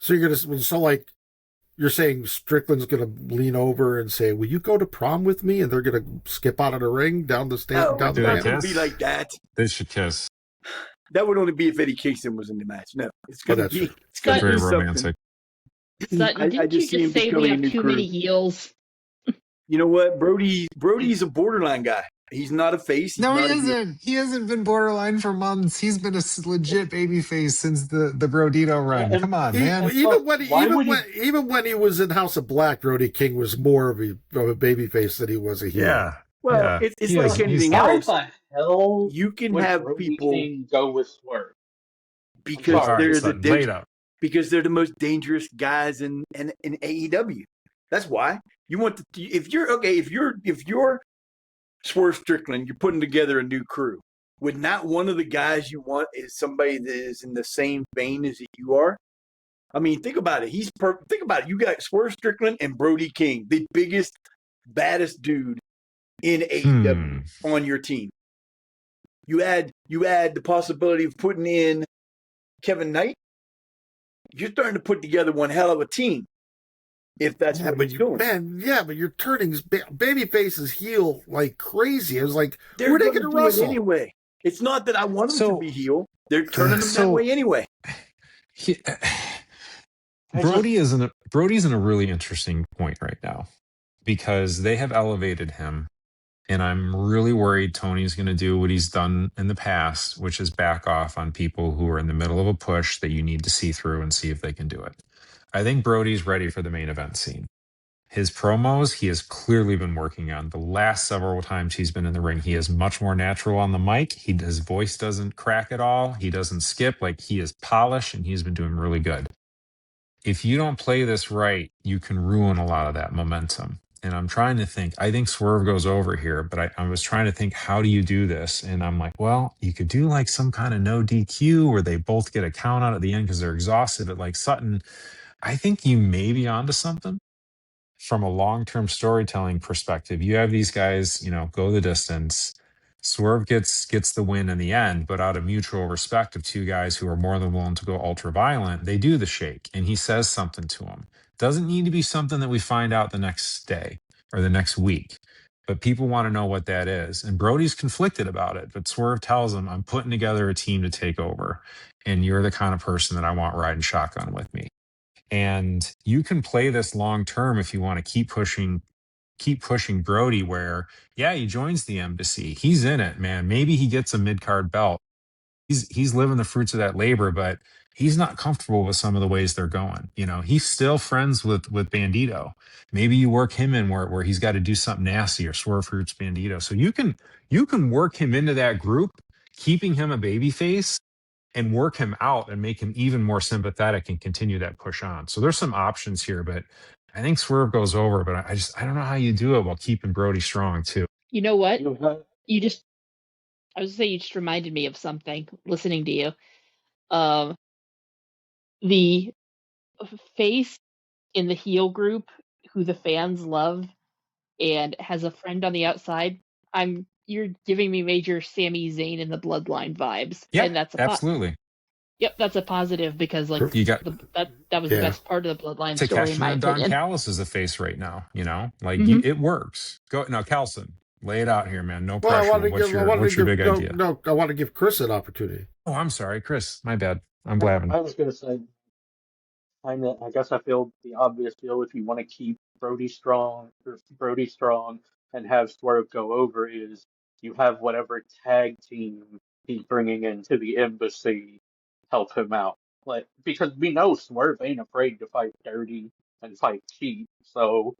So you're saying Strickland's going to lean over and say, "Will you go to prom with me?" And they're going to skip out of the ring down the stage. No, it would be like that. They should kiss. That would only be if Eddie Kingston was in the match. No, it's going to be. It's going to be very romantic. Sutton, didn't you just say we have too many heels? You know what? Brody's a borderline guy. He's not a face. No, he isn't. He hasn't been borderline for months. He's been a legit baby face since the Brodito run. Come on, man. Even when he was in House of Black, Brody King was more of a baby face than he was a heel. Yeah. Well, it's like anything else. How the hell you can have Brody people King go with Swerve because they're the most dangerous guys in AEW. That's why you want if you're Swerve Strickland, you're putting together a new crew. Would not one of the guys you want is somebody that is in the same vein as you are? I mean, think about it. Think about it. You got Swerve Strickland and Brody King, the biggest, baddest dude in AEW on your team. You add the possibility of putting in Kevin Knight. You're starting to put together one hell of a team. If that's what he's doing. Man, yeah, but you're turning babyface's heel like crazy. I was like, where are they going to wrestle? Anyway, it's not that I want them to be heel. They're turning them that way anyway. Brody's in a really interesting point right now because they have elevated him, and I'm really worried Tony's going to do what he's done in the past, which is back off on people who are in the middle of a push that you need to see through and see if they can do it. I think Brody's ready for the main event scene. His promos, he has clearly been working on. The last several times he's been in the ring, he is much more natural on the mic. His voice doesn't crack at all. He doesn't skip. Like, he is polished, and he's been doing really good. If you don't play this right, you can ruin a lot of that momentum. And I'm trying to think. I think Swerve goes over here, but I was trying to think, how do you do this? And I'm like, well, you could do like some kind of no DQ where they both get a count out at the end because they're exhausted. But like Sutton, I think you may be onto something from a long-term storytelling perspective. You have these guys, go the distance. Swerve gets the win in the end, but out of mutual respect of two guys who are more than willing to go ultra violent, they do the shake, and he says something to him. Doesn't need to be something that we find out the next day or the next week, but people want to know what that is. And Brody's conflicted about it, but Swerve tells him, I'm putting together a team to take over, and you're the kind of person that I want riding shotgun with me. And you can play this long term if you want to keep pushing Brody, where, yeah, he joins the embassy. He's in it, man. Maybe he gets a mid-card belt. He's living the fruits of that labor, but he's not comfortable with some of the ways they're going. He's still friends with Bandito. Maybe you work him in where he's got to do something nasty, or Swerve hurts Bandito. So you can work him into that group, keeping him a baby face, and work him out and make him even more sympathetic and continue that push on. So there's some options here, but I think Swerve goes over, but I don't know how you do it while keeping Brody strong too. You know what? I was gonna say, you just reminded me of something listening to you. The face in the heel group who the fans love and has a friend on the outside. You're giving me major Sami Zayn in the Bloodline vibes. Yeah, and that's absolutely. Yep, that's a positive, because that was the best part of the Bloodline story, in my and Don opinion. Callis is the face right now. It works. Go now, Kelson. Lay it out here, man. No pressure. What's your big idea? No, I want to give Chris an opportunity. Oh, I'm sorry, Chris. My bad. I'm blabbing. I was going to say, I guess I feel the obvious deal if you want to keep Brody strong and have Swerve go over is you have whatever tag team he's bringing into the embassy help him out. Because we know Swerve ain't afraid to fight dirty and fight cheap. So,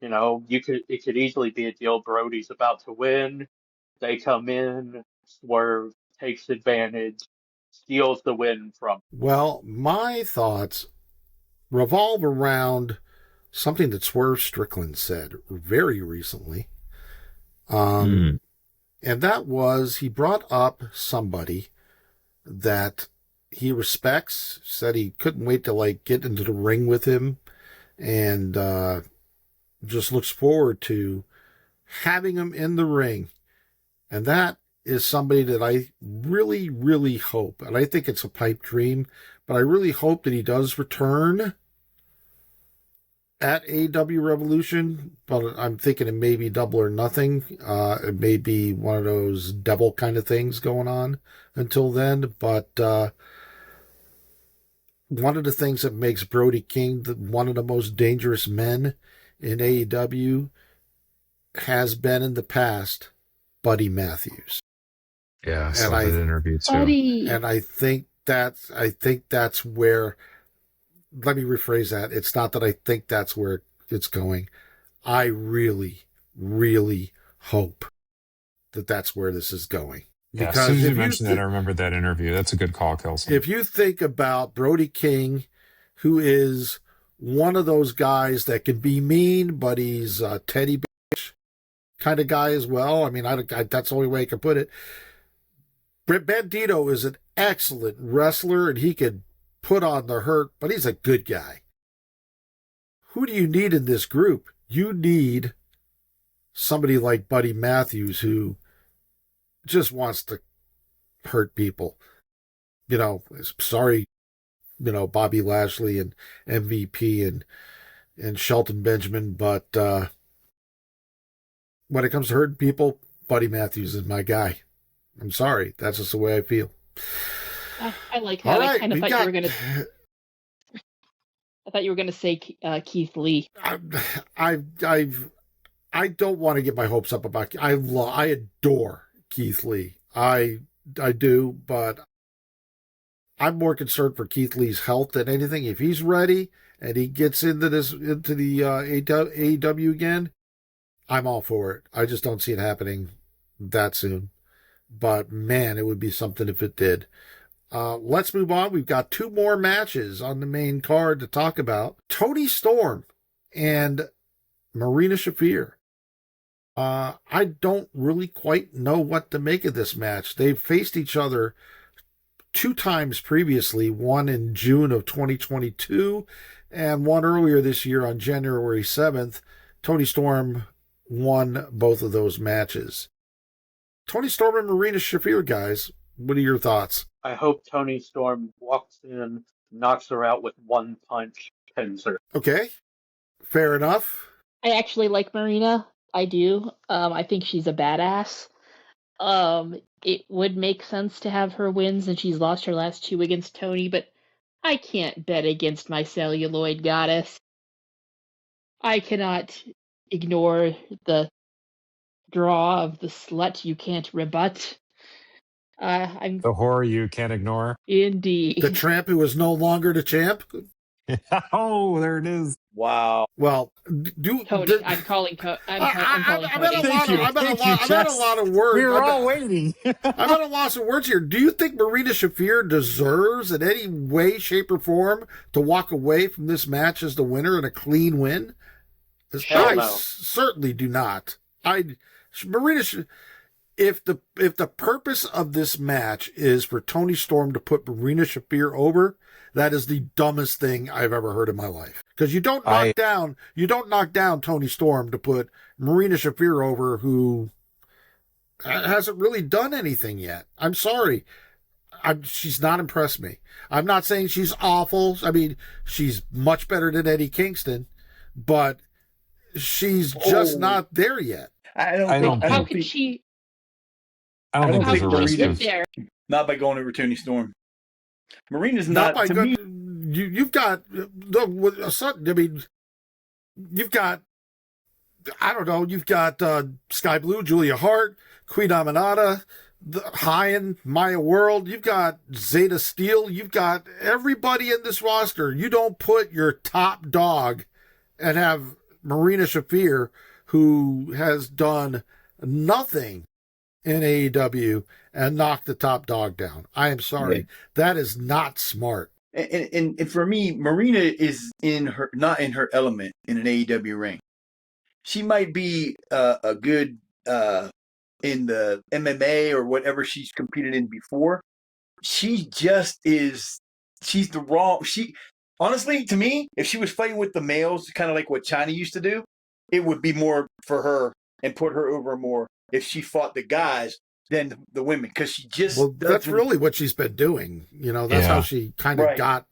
it could easily be a deal. Brody's about to win. They come in, Swerve takes advantage, steals the win from. Well, my thoughts revolve around something that Swerve Strickland said very recently. And that was, he brought up somebody that he respects, said he couldn't wait to get into the ring with him, and just looks forward to having him in the ring. And that is somebody that I really, really hope, and I think it's a pipe dream, but I really hope that he does return at AEW Revolution, but I'm thinking it may be Double or Nothing. It may be one of those devil kind of things going on until then, but one of the things that makes Brody King one of the most dangerous men in AEW has been in the past Buddy Matthews. Yeah, I saw that interview too. Buddy. And I think that's where, let me rephrase that. It's not that I think that's where it's going. I really, really hope that that's where this is going. Yeah, as soon as you mentioned that, I remember that interview. That's a good call, Kelson. If you think about Brody King, who is one of those guys that can be mean, but he's a teddy bitch kind of guy as well. I mean, that's the only way I can put it. Bandito is an excellent wrestler, and he can put on the hurt, but he's a good guy. Who do you need in this group? You need somebody like Buddy Matthews, who just wants to hurt people. Sorry, Bobby Lashley and MVP and Shelton Benjamin, but when it comes to hurting people, Buddy Matthews is my guy. I'm sorry. That's just the way I feel. I like that. Right, I kind of thought you were going to... I thought you were going to say Keith Lee. I don't want to get my hopes up about. I adore Keith Lee. I do, but I'm more concerned for Keith Lee's health than anything. If he's ready and he gets into the AEW again, I'm all for it. I just don't see it happening that soon. But man, it would be something if it did. Let's move on. We've got 2 more matches on the main card to talk about. Toni Storm and Marina Shafir. I don't really quite know what to make of this match. They've faced each other 2 times previously, one in June of 2022 and one earlier this year on January 7th. Toni Storm won both of those matches. Toni Storm and Marina Shafir, guys, what are your thoughts? I hope Toni Storm walks in, knocks her out with one punch, pins her. Okay, fair enough. I actually like Marina. I do. I think she's a badass. It would make sense to have her win since she's lost her last 2 against Toni, but I can't bet against my celluloid goddess. I cannot ignore the draw of the slut you can't rebut. I'm The horror you can't ignore. indeed The tramp who is no longer the champ. Oh, there it is. Wow. Well, Toni. I'm calling Toni. I've Toni. had a lot of words. We were all waiting. I've had a lot of words here. Do you think Marina Shafir deserves, in any way, shape, or form, to walk away from this match as the winner and a clean win? Hell no. Certainly do not. If the purpose of this match is for Toni Storm to put Marina Shafir over, that is the dumbest thing I've ever heard in my life. Because you don't knock down Toni Storm to put Marina Shafir over, who hasn't really done anything yet. I'm sorry. She's not impressed me. I'm not saying she's awful. I mean, she's much better than Eddie Kingston, but she's just not there yet. I don't How think could she? I don't think how there's a could risk Marina- of there? not by going over Toni Storm. Marina's not to me. You've got you've got, I don't know, you've got Sky Blue, Julia Hart, Queen Aminata, Hyan, Maya World. You've got Zeta Steel. You've got everybody in this roster. You don't put your top dog and have Marina Shafir, who has done nothing in AEW, and knock the top dog down. I am sorry. Right. That is not smart. And for me, Marina is not in her element in an AEW ring. She might be a good in the MMA or whatever she's competed in before. She just is. She's the wrong. Honestly, to me, if she was fighting with the males, kind of like what China used to do, it would be more for her and put her over more if she fought the guys than the women, because she just that's really what she's been doing. That's how she kind of got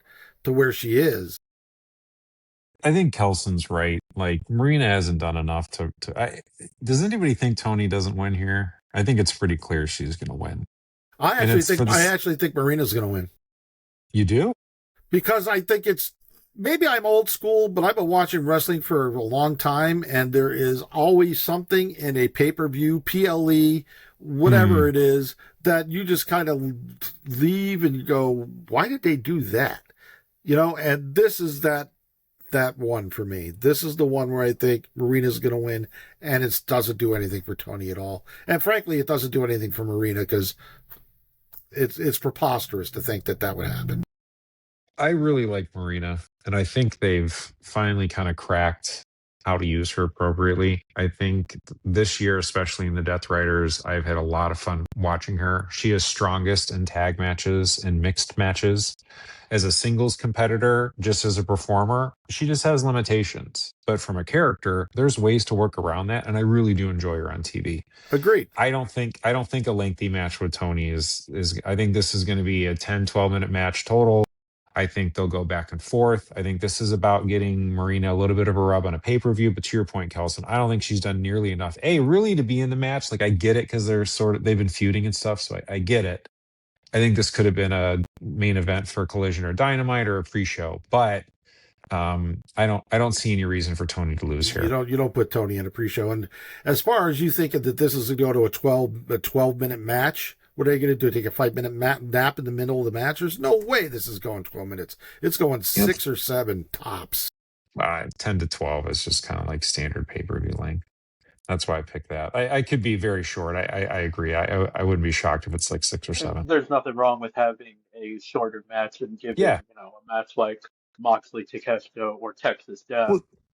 to where she is. I think Kelson's right. Like, Marina hasn't done enough does anybody think Toni doesn't win here? I think it's pretty clear she's going to win. I actually think Marina's going to win. You do? Because I think maybe I'm old school, but I've been watching wrestling for a long time, and there is always something in a pay-per-view, PLE, whatever it is, that you just kind of leave and you go, why did they do that? And this is that one for me. This is the one where I think Marina's going to win, and it doesn't do anything for Toni at all. And frankly, it doesn't do anything for Marina, because it's preposterous to think that would happen. I really like Marina, and I think they've finally kind of cracked how to use her appropriately. I think this year, especially in the Death Riders, I've had a lot of fun watching her. She is strongest in tag matches and mixed matches. As a singles competitor, just as a performer, she just has limitations. But from a character, there's ways to work around that, and I really do enjoy her on TV. Agreed. I don't think a lengthy match with Toni is I think this is going to be a 10, 12-minute match total. I think they'll go back and forth. I think this is about getting Marina a little bit of a rub on a pay-per-view. But to your point, Kelson, I don't think she's done nearly enough. Really to be in the match. Like, I get it because they've been feuding and stuff. So I get it. I think this could have been a main event for Collision or Dynamite or a pre-show. But I don't see any reason for Toni to lose here. You don't put Toni in a pre-show. And as far as you think that this is going to go to a 12-minute match, What are they going to do? Take a 5-minute nap in the middle of the match? There's no way this is going 12 minutes. It's going 6 or 7 tops. 10 to 12 is just kind of like standard pay-per-view length. That's why I picked that. I could be very short. I agree. I wouldn't be shocked if it's like 6 or 7. There's nothing wrong with having a shorter match and giving, a match like Moxley Takeshita or Texas Death,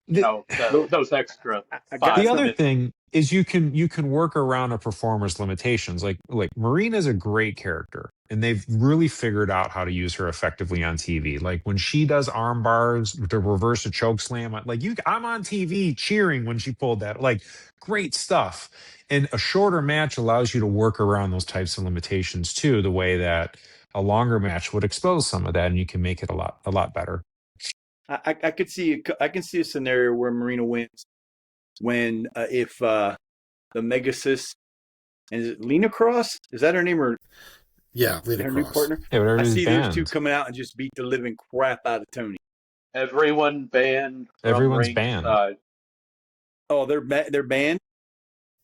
those extra. The other thing is you can work around a performer's limitations. Like Marina's a great character, and they've really figured out how to use her effectively on TV. Like when she does arm bars, the reverse a choke slam, I'm on TV cheering when she pulled that. Like great stuff. And a shorter match allows you to work around those types of limitations too, the way that a longer match would expose some of that, and you can make it a lot better. I can see a scenario where Marina wins when if the Megasis, and is it Lena Cross? Is that her name, or Lena her Cross. new partner? Yeah, I see those two coming out and just beat the living crap out of Tony. Everyone banned. Everyone's banned. Oh, they're banned.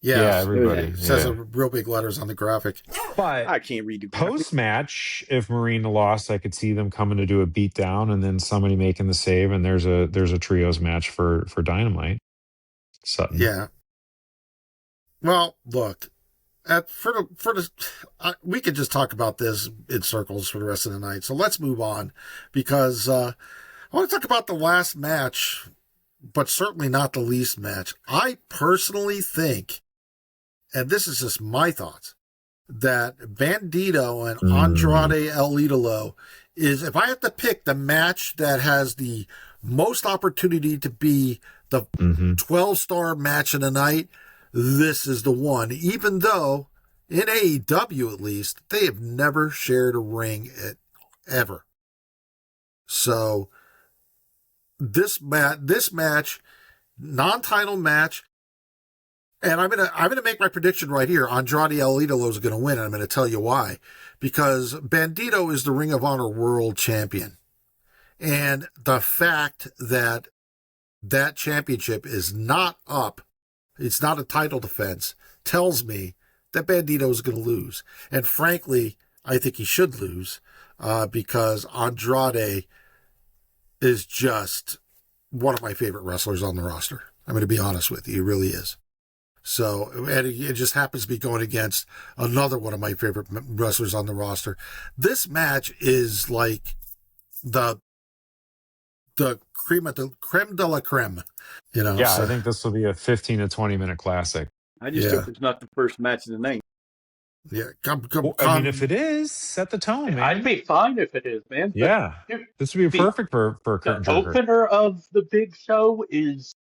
Yeah, everybody. It says real big letters on the graphic. But I can't read the graphic. Post-match, if Marina lost, I could see them coming to do a beatdown and then somebody making the save, and there's a trios match for Dynamite. Sutton. Yeah. Well, look, we could just talk about this in circles for the rest of the night. So let's move on, because I want to talk about the last match, but certainly not the least match. I personally think, and this is just my thoughts, that Bandito and Andrade El Idolo is, if I have to pick the match that has the most opportunity to be the 12-star match of the night, this is the one. Even though, in AEW at least, they have never shared a ring ever. So, this match, non-title match, and I'm gonna make my prediction right here. Andrade El Idolo is going to win, and I'm going to tell you why. Because Bandito is the Ring of Honor World Champion, and the fact that that championship is not up, it's not a title defense, tells me that Bandito is going to lose. And frankly, I think he should lose because Andrade is just one of my favorite wrestlers on the roster. I'm going to be honest with you. He really is. So, and it just happens to be going against another one of my favorite wrestlers on the roster. This match is like the creme de la creme, Yeah, so I think this will be a 15 to 20 minute classic. I just hope it's not the first match of the night. Yeah, I mean, if it is, set the tone, man. I'd be fine if it is, man. Yeah, this would be perfect for Kurt The opener of the big show is,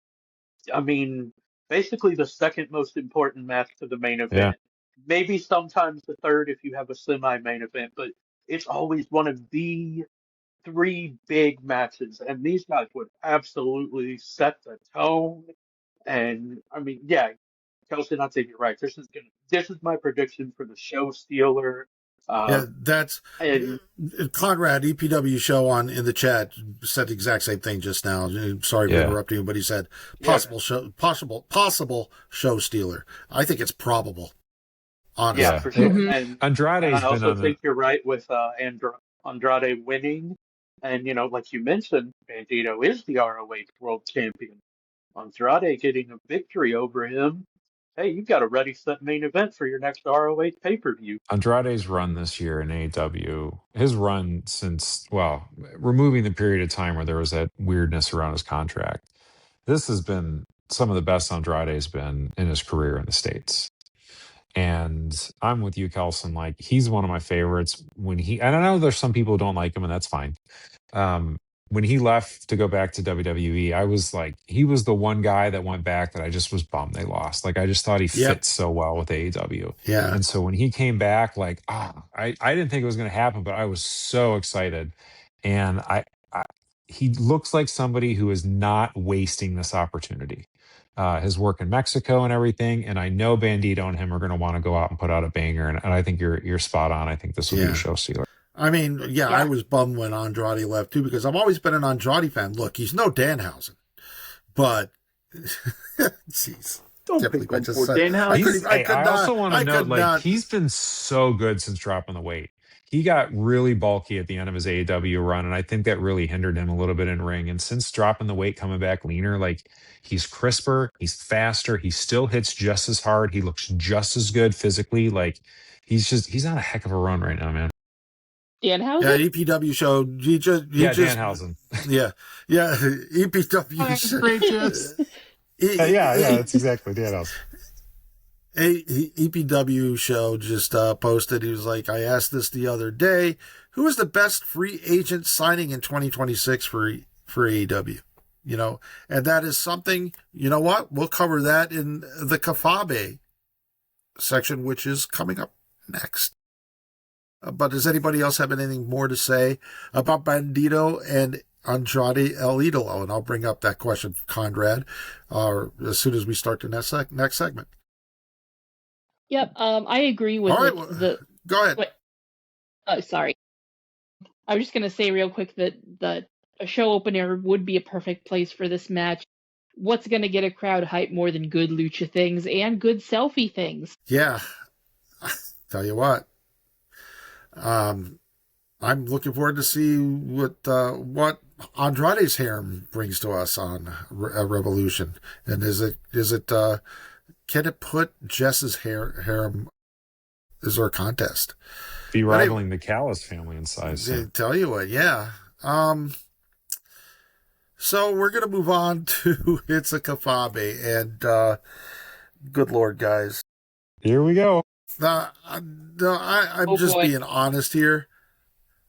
I mean, basically the second most important match to the main event. Yeah. Maybe sometimes the third if you have a semi-main event, but it's always one of the 3 big matches, and these guys would absolutely set the tone. And I mean, yeah, Kelsey, I think you're right. This is my prediction for the show stealer. That's Conrad EPW show in the chat said the exact same thing just now. Sorry for interrupting you, but he said possible show stealer. I think it's probable. Honestly. Yeah, for sure. And Andrade's I also been think you're right with Andrade winning. And, like you mentioned, Bandito is the ROH World Champion. Andrade getting a victory over him. Hey, you've got a ready set main event for your next ROH pay-per-view. Andrade's run this year in AEW, his run since, removing the period of time where there was that weirdness around his contract, this has been some of the best Andrade's been in his career in the States. And I'm with you, Kelson. Like, he's one of my favorites. And I know there's some people who don't like him, and that's fine. When he left to go back to WWE, I was like, he was the one guy that went back that I just was bummed they lost. Like, I just thought he fit so well with AEW. Yeah. And so when he came back, like, I didn't think it was going to happen, but I was so excited. And he looks like somebody who is not wasting this opportunity. His work in Mexico and everything, and I know Bandito and him are going to want to go out and put out a banger, and I think you're spot on. I think this will be a show stealer. I mean, I was bummed when Andrade left too, because I've always been an Andrade fan. Look, he's no Danhausen, but jeez. Don't pick on poor Danhausen. I also want to note, like, he's been so good since dropping the weight. He got really bulky at the end of his AEW run, and I think that really hindered him a little bit in ring. And since dropping the weight, coming back leaner, like, he's crisper, he's faster, he still hits just as hard, he looks just as good physically. Like, he's on a heck of a run right now, man. Danhausen? Yeah, EPW show. Danhausen. Yeah, EPW show. That's exactly Danhausen. EPW show just posted. He was like, I asked this the other day. Who is the best free agent signing in 2026 for AEW? You know, and that is something, you know what? We'll cover that in the Kafabe section, which is coming up next. But does anybody else have anything more to say about Bandito and Andrade El Idolo? And I'll bring up that question from Conrad as soon as we start the next segment. Yep, I agree with go ahead. Sorry. I was just going to say real quick that a show opener would be a perfect place for this match. What's going to get a crowd hyped more than good lucha things and good selfie things? Yeah. Tell you what. I'm looking forward to see what Andrade's harem brings to us on Revolution. And can it put Jess's harem? Is there a contest? Be rivaling the Callis family in size. So. Tell you what, yeah. So we're gonna move on to It's a Kafabe, and good Lord, guys. Here we go. I'm just being honest here.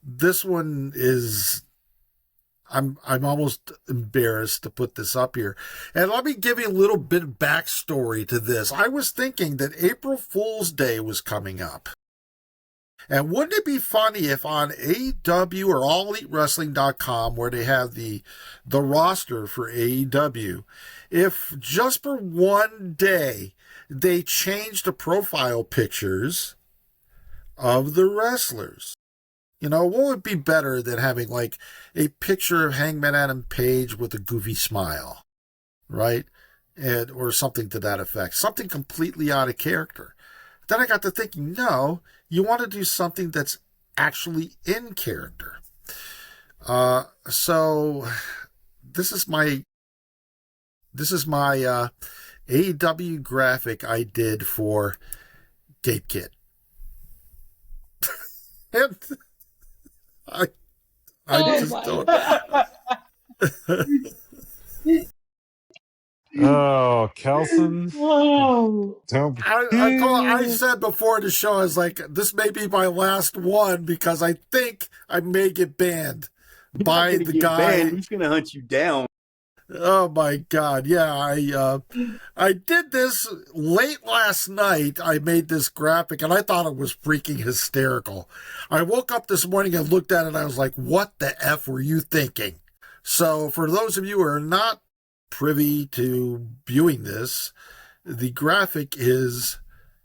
This one is. I'm almost embarrassed to put this up here. And let me give you a little bit of backstory to this. I was thinking that April Fool's Day was coming up. And wouldn't it be funny if on AEW or AllEliteWrestling.com, where they have the roster for AEW, if just for one day they changed the profile pictures of the wrestlers? You know, what would be better than having like a picture of Hangman Adam Page with a goofy smile, right? Or something to that effect. Something completely out of character. Then I got to thinking, no, you want to do something that's actually in character. So this is my AEW graphic I did for Gabe Kidd. And I just don't. Oh, Kelson. Whoa. I said before the show, I was like, this may be my last one because I think I may get banned by the guy. He's going to hunt you down. Oh my God. Yeah. I did this late last night. I made this graphic and I thought it was freaking hysterical. I woke up this morning and looked at it and I was like, what the F were you thinking? So for those of you who are not privy to viewing this, the graphic is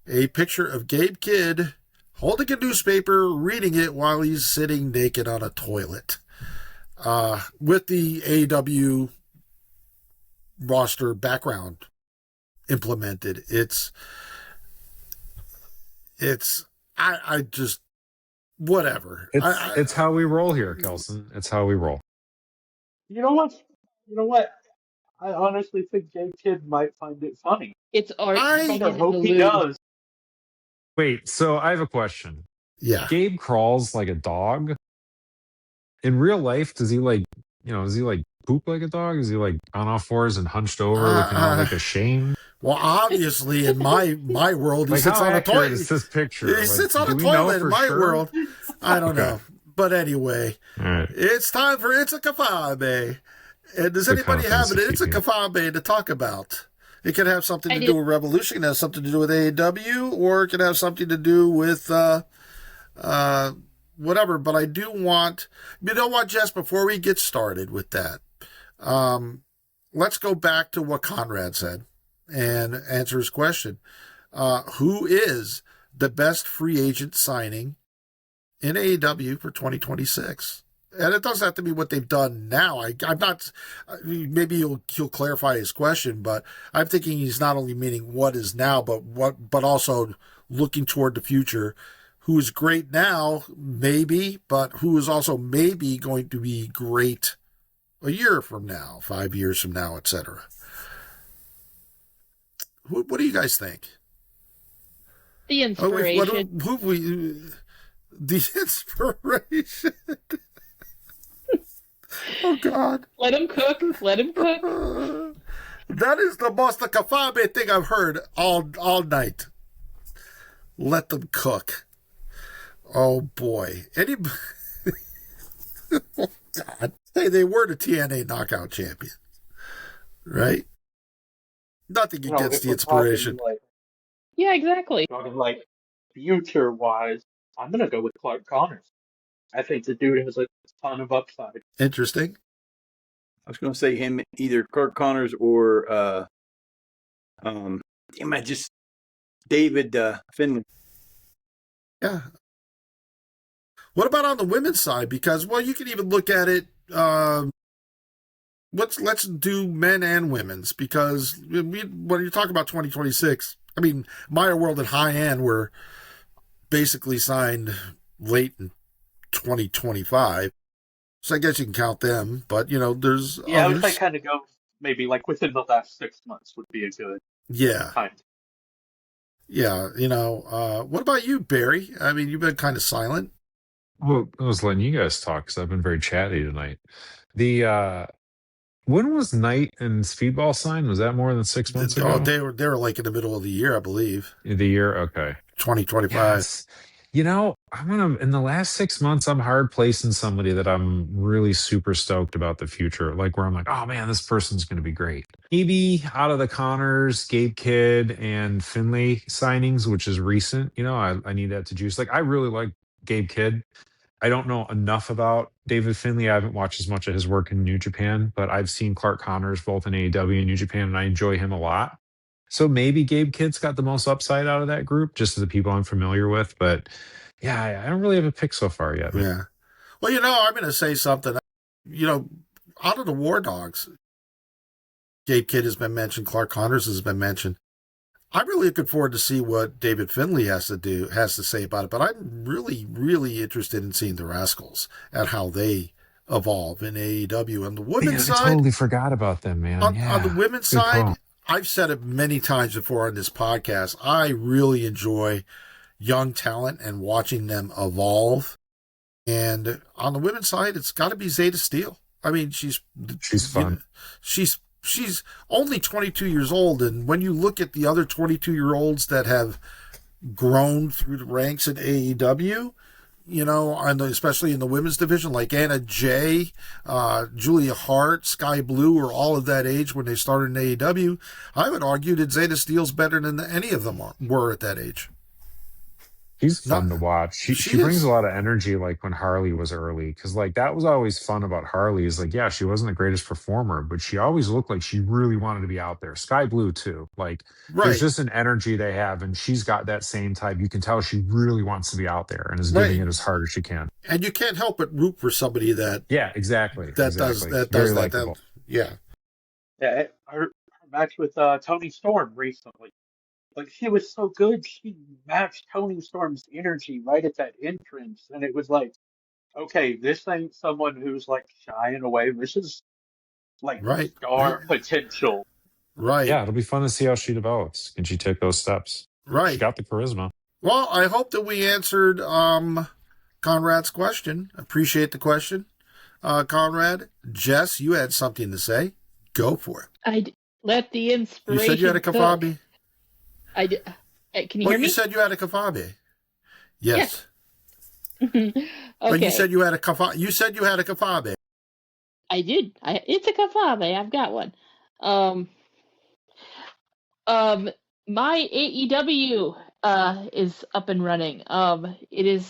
a picture of Gabe Kidd holding a newspaper, reading it while he's sitting naked on a toilet, with the AEW roster background implemented. I just, whatever. It's how we roll here, Kelson. It's how we roll. You know what? I honestly think Gabe Kidd might find it funny. It's art. I hope he does. Wait, so I have a question. Yeah. Gabe crawls like a dog. In real life, does he poop like a dog? Is he like on all fours and hunched over looking like a Shane? Well, obviously, in my world, he sits on a toilet. Is this picture? He sits on a toilet in my world. I don't know. But anyway, right. It's time for It's a Kafabe. And does anybody have an It's a Kafabe to talk about? It can have something to do with Revolution, it can have something to do with AEW, or it can have something to do with whatever. But I do want, you know what, Jess, before we get started with that, let's go back to what Conrad said and answer his question. Who is the best free agent signing in AEW for 2026? And it doesn't have to be what they've done now. I'm not. Maybe he'll clarify his question, but I'm thinking he's not only meaning what is now, but also looking toward the future. Who is great now, maybe, but who is also maybe going to be great a year from now, 5 years from now, etc. What do you guys think? The inspiration. The inspiration. Oh, God. Let him cook. Let him cook. That is the most kafabe thing I've heard all night. Let them cook. Oh, boy. Oh, God. Hey, they were the TNA Knockout champion. Right? Nothing against the inspiration. Yeah, exactly. Talking like future-wise, I'm going to go with Clark Connors. I think the dude has a ton of upside. Interesting. I was going to say him, either Clark Connors or just David Finlay. Yeah. What about on the women's side? Because, well, you can even look at it. Let's do men and women's, because when you talk about 2026, I mean, Maya World and High End were basically signed late in 2025. So I guess you can count them, but there's others. I would say kind of go maybe like within the last 6 months would be a good time. Yeah, what about you, Barry? I mean, you've been kind of silent. Well, I was letting you guys talk because I've been very chatty tonight. When was Knight and Speedball signed? Was that more than 6 months ago? Oh, they were like in the middle of the year, I believe. The year, okay. 2025. Yes. In the last 6 months, I'm hard placing somebody that I'm really super stoked about the future. Like where I'm like, oh man, this person's going to be great. Maybe out of the Connors, Gabe Kidd, and Finlay signings, which is recent, I need that to juice. Like I really like Gabe Kidd. I don't know enough about David Finlay. I haven't watched as much of his work in New Japan, but I've seen Clark Connors both in AEW and New Japan, and I enjoy him a lot. So maybe Gabe Kidd's got the most upside out of that group, just as the people I'm familiar with. But yeah, I don't really have a pick so far yet. Yeah. Well, I'm going to say something. Out of the War Dogs, Gabe Kidd has been mentioned. Clark Connors has been mentioned. I'm really looking forward to see what David Finlay has to say about it. But I'm really, really interested in seeing the Rascals and how they evolve in AEW. On the women's side, I totally forgot about them, man. On the women's side, I've said it many times before on this podcast. I really enjoy young talent and watching them evolve. And on the women's side, it's got to be Zeta Steele. I mean, she's fun. She's only 22 years old, and when you look at the other 22-year-olds that have grown through the ranks in AEW, and especially in the women's division, like Anna Jay, Julia Hart, Sky Blue, are all of that age when they started in AEW. I would argue that Zeta Steele's better than any of them were at that age. She's fun to watch. She brings a lot of energy, like when Harley was early, because like that was always fun about Harley. Is like, yeah, she wasn't the greatest performer, but she always looked like she really wanted to be out there. Sky Blue too. Like there's just an energy they have, and she's got that same type. You can tell she really wants to be out there and is giving it as hard as she can. And you can't help but root for somebody that exactly does that. Yeah. Her match with Tony Storm recently. Like, she was so good, she matched Tony Storm's energy right at that entrance. And it was like, okay, this ain't someone who's, like, shying away. This is, like, star potential. Right. Yeah, it'll be fun to see how she develops. Can she take those steps? Right. She got the charisma. Well, I hope that we answered Conrad's question. Appreciate the question. Conrad, Jess, you had something to say. Go for it. I let the inspiration. You said you had a kafabi? Can you hear me? You said you had a kafabi. Yes. Okay. But you said you had a kafabi. You said you had a kafabi. I did. It's a kafabi. I've got one. My AEW is up and running. It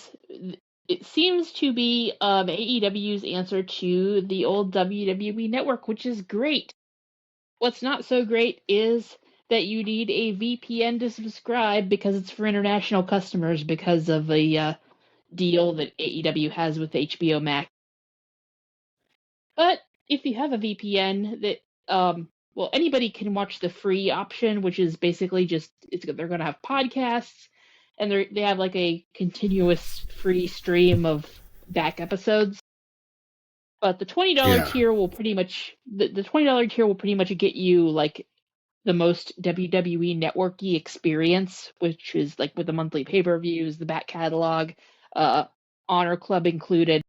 seems to be AEW's answer to the old WWE network, which is great. What's not so great is that you need a VPN to subscribe because it's for international customers because of a deal that AEW has with HBO Max. But if you have a VPN, that well, anybody can watch the free option, which is basically just they're going to have podcasts, and they have like a continuous free stream of back episodes. But the $20 tier will pretty much the $20 tier will pretty much get you like the most WWE networky experience, which is like with the monthly pay-per-views, the back catalog, Honor Club included.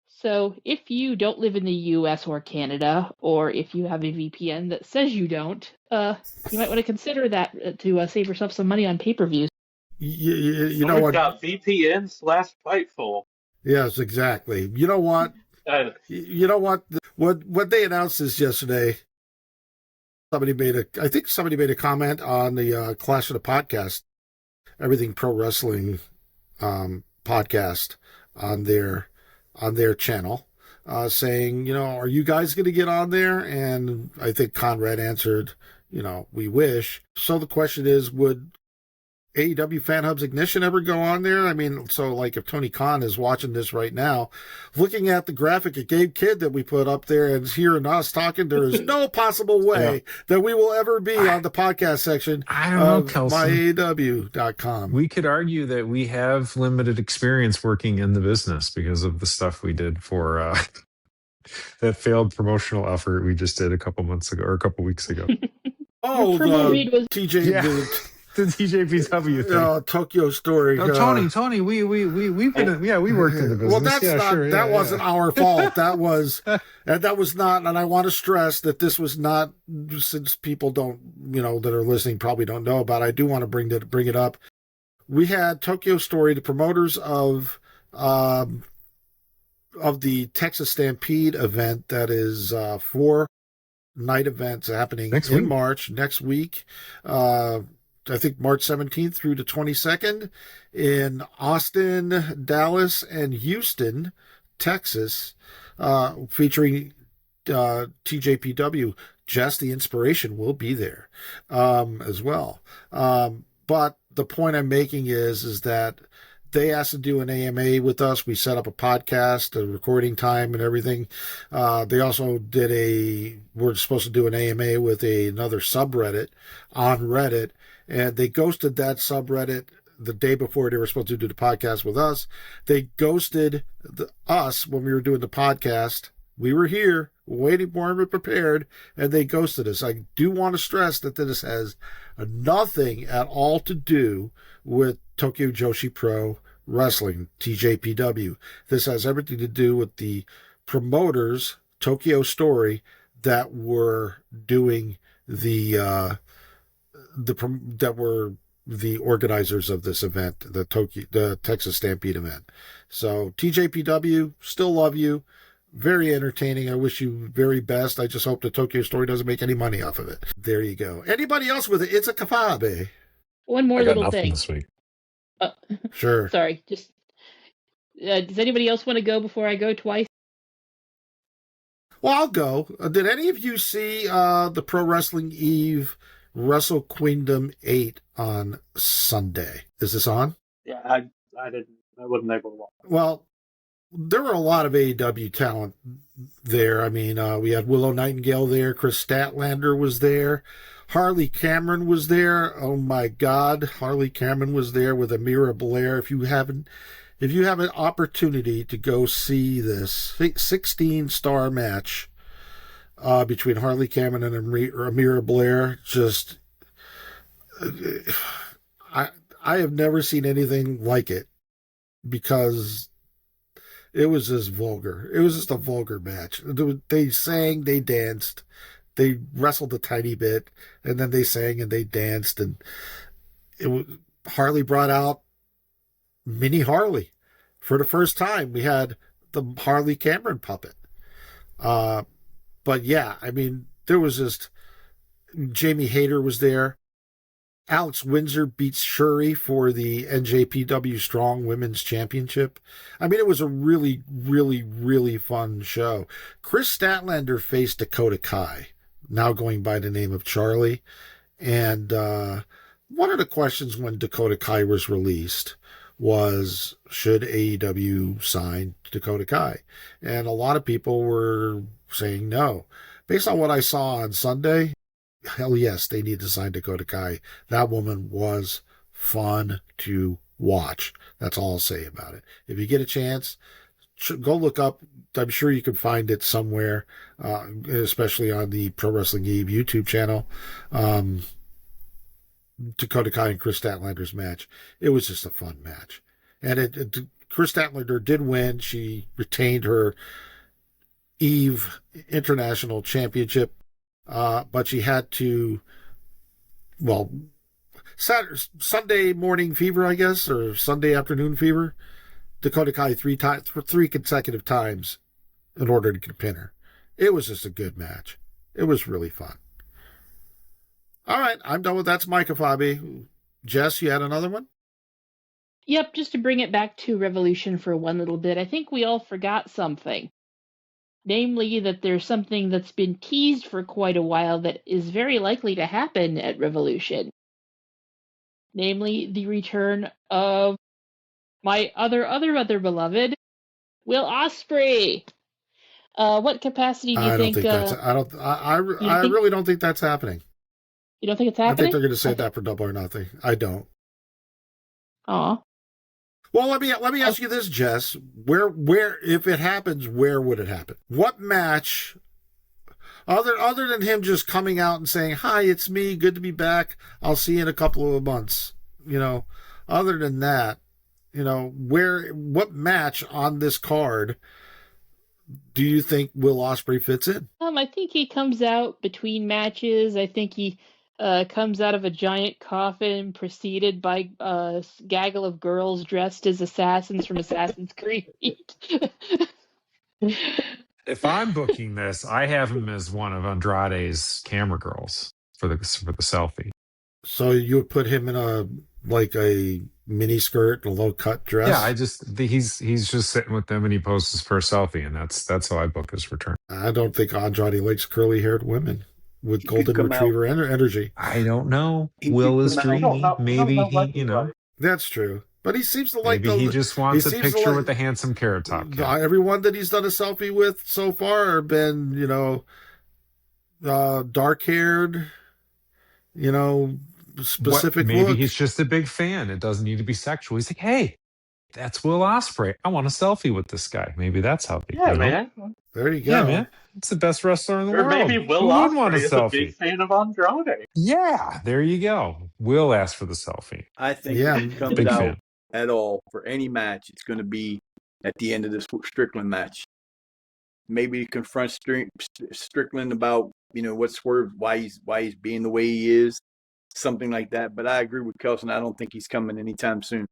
So if you don't live in the US or Canada, or if you have a VPN that says you don't, you might want to consider that to save yourself some money on pay-per-views. You know what? VPN/Fightful. Yes, exactly. You know what? You know what? What they announced this yesterday. I think somebody made a comment on the Clash of the Podcast, Everything Pro Wrestling podcast on their channel, saying, are you guys going to get on there? And I think Conrad answered, we wish. So the question is, would AEW Fan Hub's Ignition ever go on there? I mean, so like if Tony Khan is watching this right now, looking at the graphic of Gabe Kidd that we put up there and hearing us talking, there is no possible way that we will ever be on the podcast section of myaew.com. We could argue that we have limited experience working in the business because of the stuff we did for that failed promotional effort we just did a couple months ago or a couple weeks ago. The TJ. Yeah. The TJPW thing. Tokyo Story. No, Tony, we worked in the business. Well, that wasn't our fault. That was not, and I want to stress that this was not, since people don't, that are listening probably don't know about it, I do want to bring it up. We had Tokyo Story, the promoters of the Texas Stampede event, that is 4 night events happening in March next week. I think March 17th through the 22nd in Austin, Dallas, and Houston, Texas, featuring TJPW. Jess the Inspiration will be there as well. But the point I'm making is that they asked to do an AMA with us. We set up a podcast, a recording time, and everything. They also we're supposed to do an AMA with another subreddit on Reddit. And they ghosted that subreddit the day before they were supposed to do the podcast with us. They ghosted us when we were doing the podcast. We were here waiting for them and prepared, and they ghosted us. I do want to stress that this has nothing at all to do with Tokyo Joshi Pro Wrestling, TJPW. This has everything to do with the promoters, Tokyo Story, that were doing that were the organizers of this event, the Texas Stampede event. So TJPW, still love you. Very entertaining. I wish you very best. I just hope the Tokyo Story doesn't make any money off of it. There you go. Anybody else with it? It's a kafabe. One more little thing. This week. Sure. Sorry. Just does anybody else want to go before I go twice? Well, I'll go. Did any of you see the Pro Wrestling Eve Wrestle Queendom 8 on Sunday? Is this on? Yeah, I didn't. I wasn't able to watch. Well, there were a lot of AEW talent there. I mean, we had Willow Nightingale there. Chris Statlander was there. Harley Cameron was there. Oh my God, Harley Cameron was there with Amira Blair. If you have an opportunity to go see this 16-star match between Harley Cameron and Amira Blair, just I have never seen anything like it, because it was just vulgar. It was just a vulgar match. They sang, they danced, they wrestled a tiny bit, and then they sang and they danced, and Harley brought out Mini Harley for the first time. We had the Harley Cameron puppet. But yeah, I mean, there was just Jamie Hayter was there. Alex Windsor beats Shuri for the NJPW Strong Women's Championship. I mean, it was a really, really, really fun show. Chris Statlander faced Dakota Kai, now going by the name of Charlie. And one of the questions when Dakota Kai was released was, should AEW sign Dakota Kai? And a lot of people were saying no. Based on what I saw on Sunday, hell yes, they need to sign Dakota Kai. That woman was fun to watch. That's all I'll say about it. If you get a chance, go look up. I'm sure you can find it somewhere, especially on the Pro Wrestling Eve YouTube channel. Dakota Kai and Chris Statlander's match. It was just a fun match. And Chris Statlander did win. She retained her Eve International Championship, but she had to, well, Sunday morning fever, I guess, or Sunday afternoon fever, Dakota Kai three consecutive times in order to pin her. It was just a good match. It was really fun. All right, I'm done with That's my Kafabi. Jess, you had another one? Yep, just to bring it back to Revolution for one little bit, I think we all forgot something. Namely, that there's something that's been teased for quite a while that is very likely to happen at Revolution. Namely, the return of my other beloved, Will Osprey. What capacity do you think? I really don't think that's happening. You don't think it's happening? I think they're going to say that for Double or Nothing. I don't. Aw. Well, let me ask you this, Jess. Where if it happens, where would it happen? What match, other than him just coming out and saying, "Hi, it's me. Good to be back. I'll see you in a couple of months." Other than that, what match on this card do you think Will Osprey fits in? I think he comes out between matches. I think he comes out of a giant coffin preceded by a gaggle of girls dressed as assassins from Assassin's Creed. If I'm booking this, I have him as one of Andrade's camera girls for the selfie. So you would put him in a mini skirt and a low cut dress? Yeah, he's just sitting with them and he poses for a selfie, and that's how I book his return. I don't think Andrade likes curly haired women with golden retriever energy. I don't know. Will is dreamy. Maybe he, That's true. But he seems to like he just wants a picture with the handsome Carrot Top cat. Everyone that he's done a selfie with so far have been, dark haired, specific Maybe look. he's just a big fan. It doesn't need to be sexual. He's like, hey, that's Will Osprey. I want a selfie with this guy. Maybe that's how they man. There you go. Yeah, man. It's the best wrestler in the world. Or maybe Will Osprey is a big fan of Andrade. Yeah, there you go. Will ask for the selfie. I think if he comes big out fan. at all for any match, it's going to be at the end of this Strickland match. Maybe he confronts Strickland about, what Swerve, why he's being the way he is, something like that. But I agree with Kelson. I don't think he's coming anytime soon.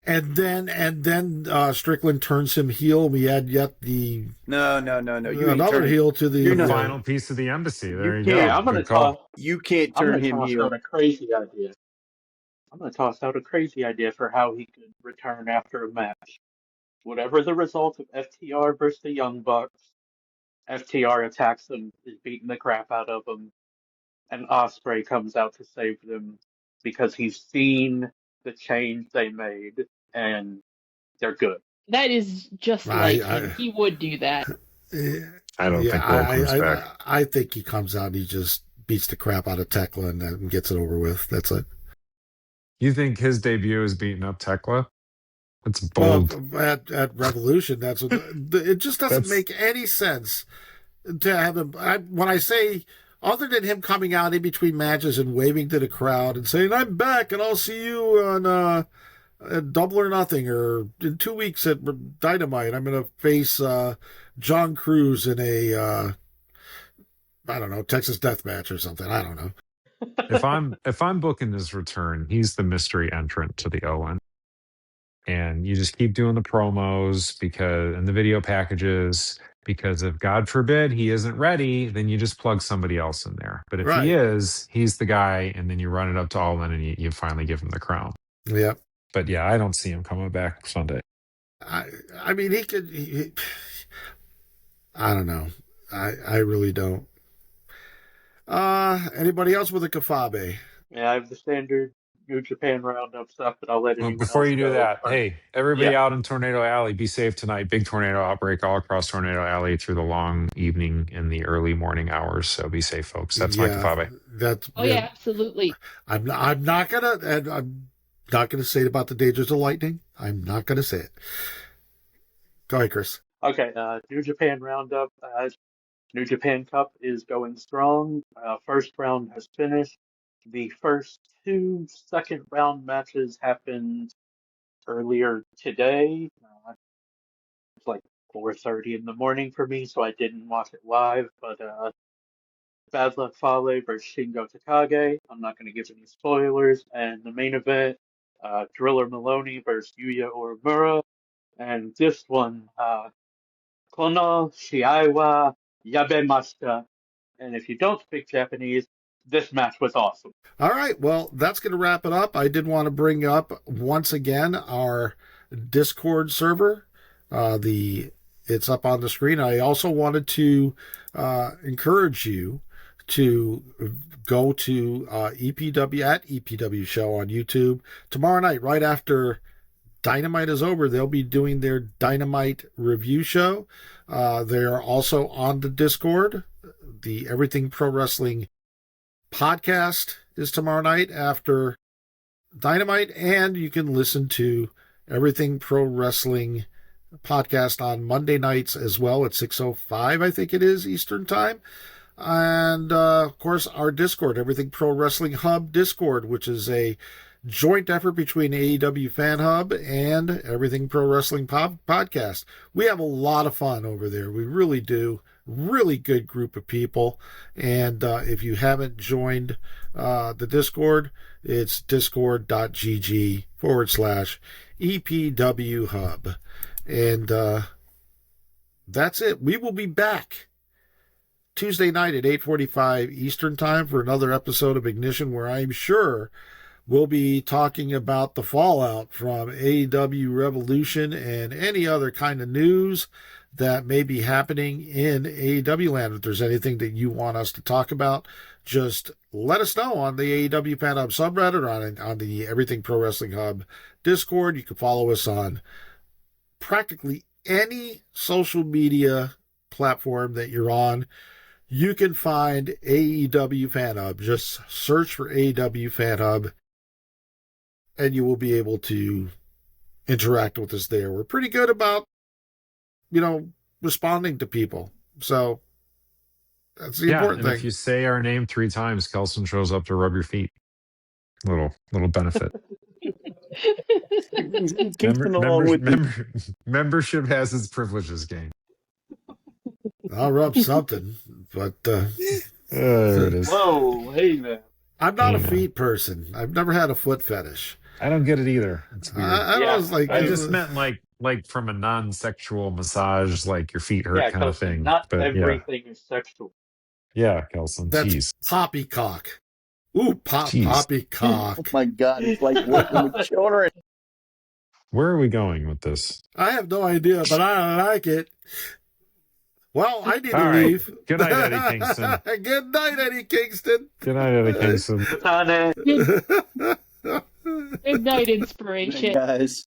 And then Strickland turns him heel. We had yet the no. You another heel to the final piece of the embassy. There you go. Yeah, I'm going to toss. You can't turn him heel. Out a crazy idea. I'm going to toss out a crazy idea for how he could return after a match. Whatever the result of FTR versus the Young Bucks, FTR attacks them, is beating the crap out of them, and Osprey comes out to save them because he's seen the change they made, and they're good. That is just like him. He would do that. I don't think Will comes back. I think he comes out and he just beats the crap out of Tekla and gets it over with. That's it. You think his debut is beating up Tekla? That's bold. Well, at Revolution, that's what it just doesn't make any sense to have him. When I say, other than him coming out in between matches and waving to the crowd and saying, "I'm back and I'll see you on Double or Nothing, or in 2 weeks at Dynamite, I'm going to face John Cruz in a I don't know, Texas Death Match or something. I don't know." If I'm booking his return, he's the mystery entrant to the Owen. And you just keep doing the promos and the video packages, because if God forbid he isn't ready, then you just plug somebody else in there. But if he is, he's the guy, and then you run it up to Owen and you finally give him the crown. Yeah. But yeah, I don't see him coming back Sunday. I mean, he could. I don't know. I really don't. Anybody else with a Kafabe? Yeah, I have the standard New Japan Roundup stuff, but I'll let Well, anyone before else you do go that, first. hey, everybody Yeah. out in Tornado Alley, be safe tonight. Big tornado outbreak all across Tornado Alley through the long evening and the early morning hours. So be safe, folks. That's Mike Yeah, Fabe. that's. Oh yeah, absolutely. I'm not gonna say it about the dangers of lightning. I'm not gonna say it. Go ahead, Chris. Okay. New Japan Roundup. New Japan Cup is going strong. First round has finished. The first two second round matches happened earlier today. It's like 4:30 in the morning for me, so I didn't watch it live. But Bad Luck Fale versus Shingo Takagi. I'm not going to give any spoilers. And the main event, Driller Maloney versus Yuya Uemura. And this one, Kono Shiaiwa Yabemashita. And if you don't speak Japanese, this match was awesome. All right, well, that's going to wrap it up. I did want to bring up once again our Discord server. It's up on the screen. I also wanted to encourage you to go to EPW at EPW Show on YouTube tomorrow night, right after Dynamite is over. They'll be doing their Dynamite review show. They are also on the Discord. The Everything Pro Wrestling podcast is tomorrow night after Dynamite, and you can listen to Everything Pro Wrestling podcast on Monday nights as well at 6:05, I think it is, Eastern Time. And, of course, our Discord, Everything Pro Wrestling Hub Discord, which is a joint effort between AEW Fan Hub and Everything Pro Wrestling Podcast. We have a lot of fun over there. We really do. Really good group of people. And if you haven't joined the Discord, it's discord.gg/EPW Hub. And that's it. We will be back Tuesday night at 8:45 Eastern Time for another episode of Ignition, where I'm sure we'll be talking about the fallout from AEW Revolution and any other kind of news that may be happening in AEW land. If there's anything that you want us to talk about, just let us know on the AEW Fan Hub subreddit or on the Everything Pro Wrestling Hub Discord. You can follow us on practically any social media platform that you're on. You can find AEW Fan Hub. Just search for AEW Fan Hub, and you will be able to interact with us there. We're pretty good about, responding to people. So that's the important thing. If you say our name 3 times, Kelson shows up to rub your feet. Little benefit. Membership has its privileges, gang. I'll rub something, but there it is. Whoa, hey man. I'm not a feet person. I've never had a foot fetish. I don't get it either. It's weird. I just meant like from a non-sexual massage, like your feet hurt kind of thing. Not everything is sexual. Yeah, Kelson. That's jeez. poppycock. Ooh, poppycock. Oh my God, it's like working with children. Where are we going with this? I have no idea, but I like it. Well, I need to leave. Good night, Eddie Kingston. Good night, Eddie Kingston. Good night, Eddie Kingston. Good night, inspiration. Guys.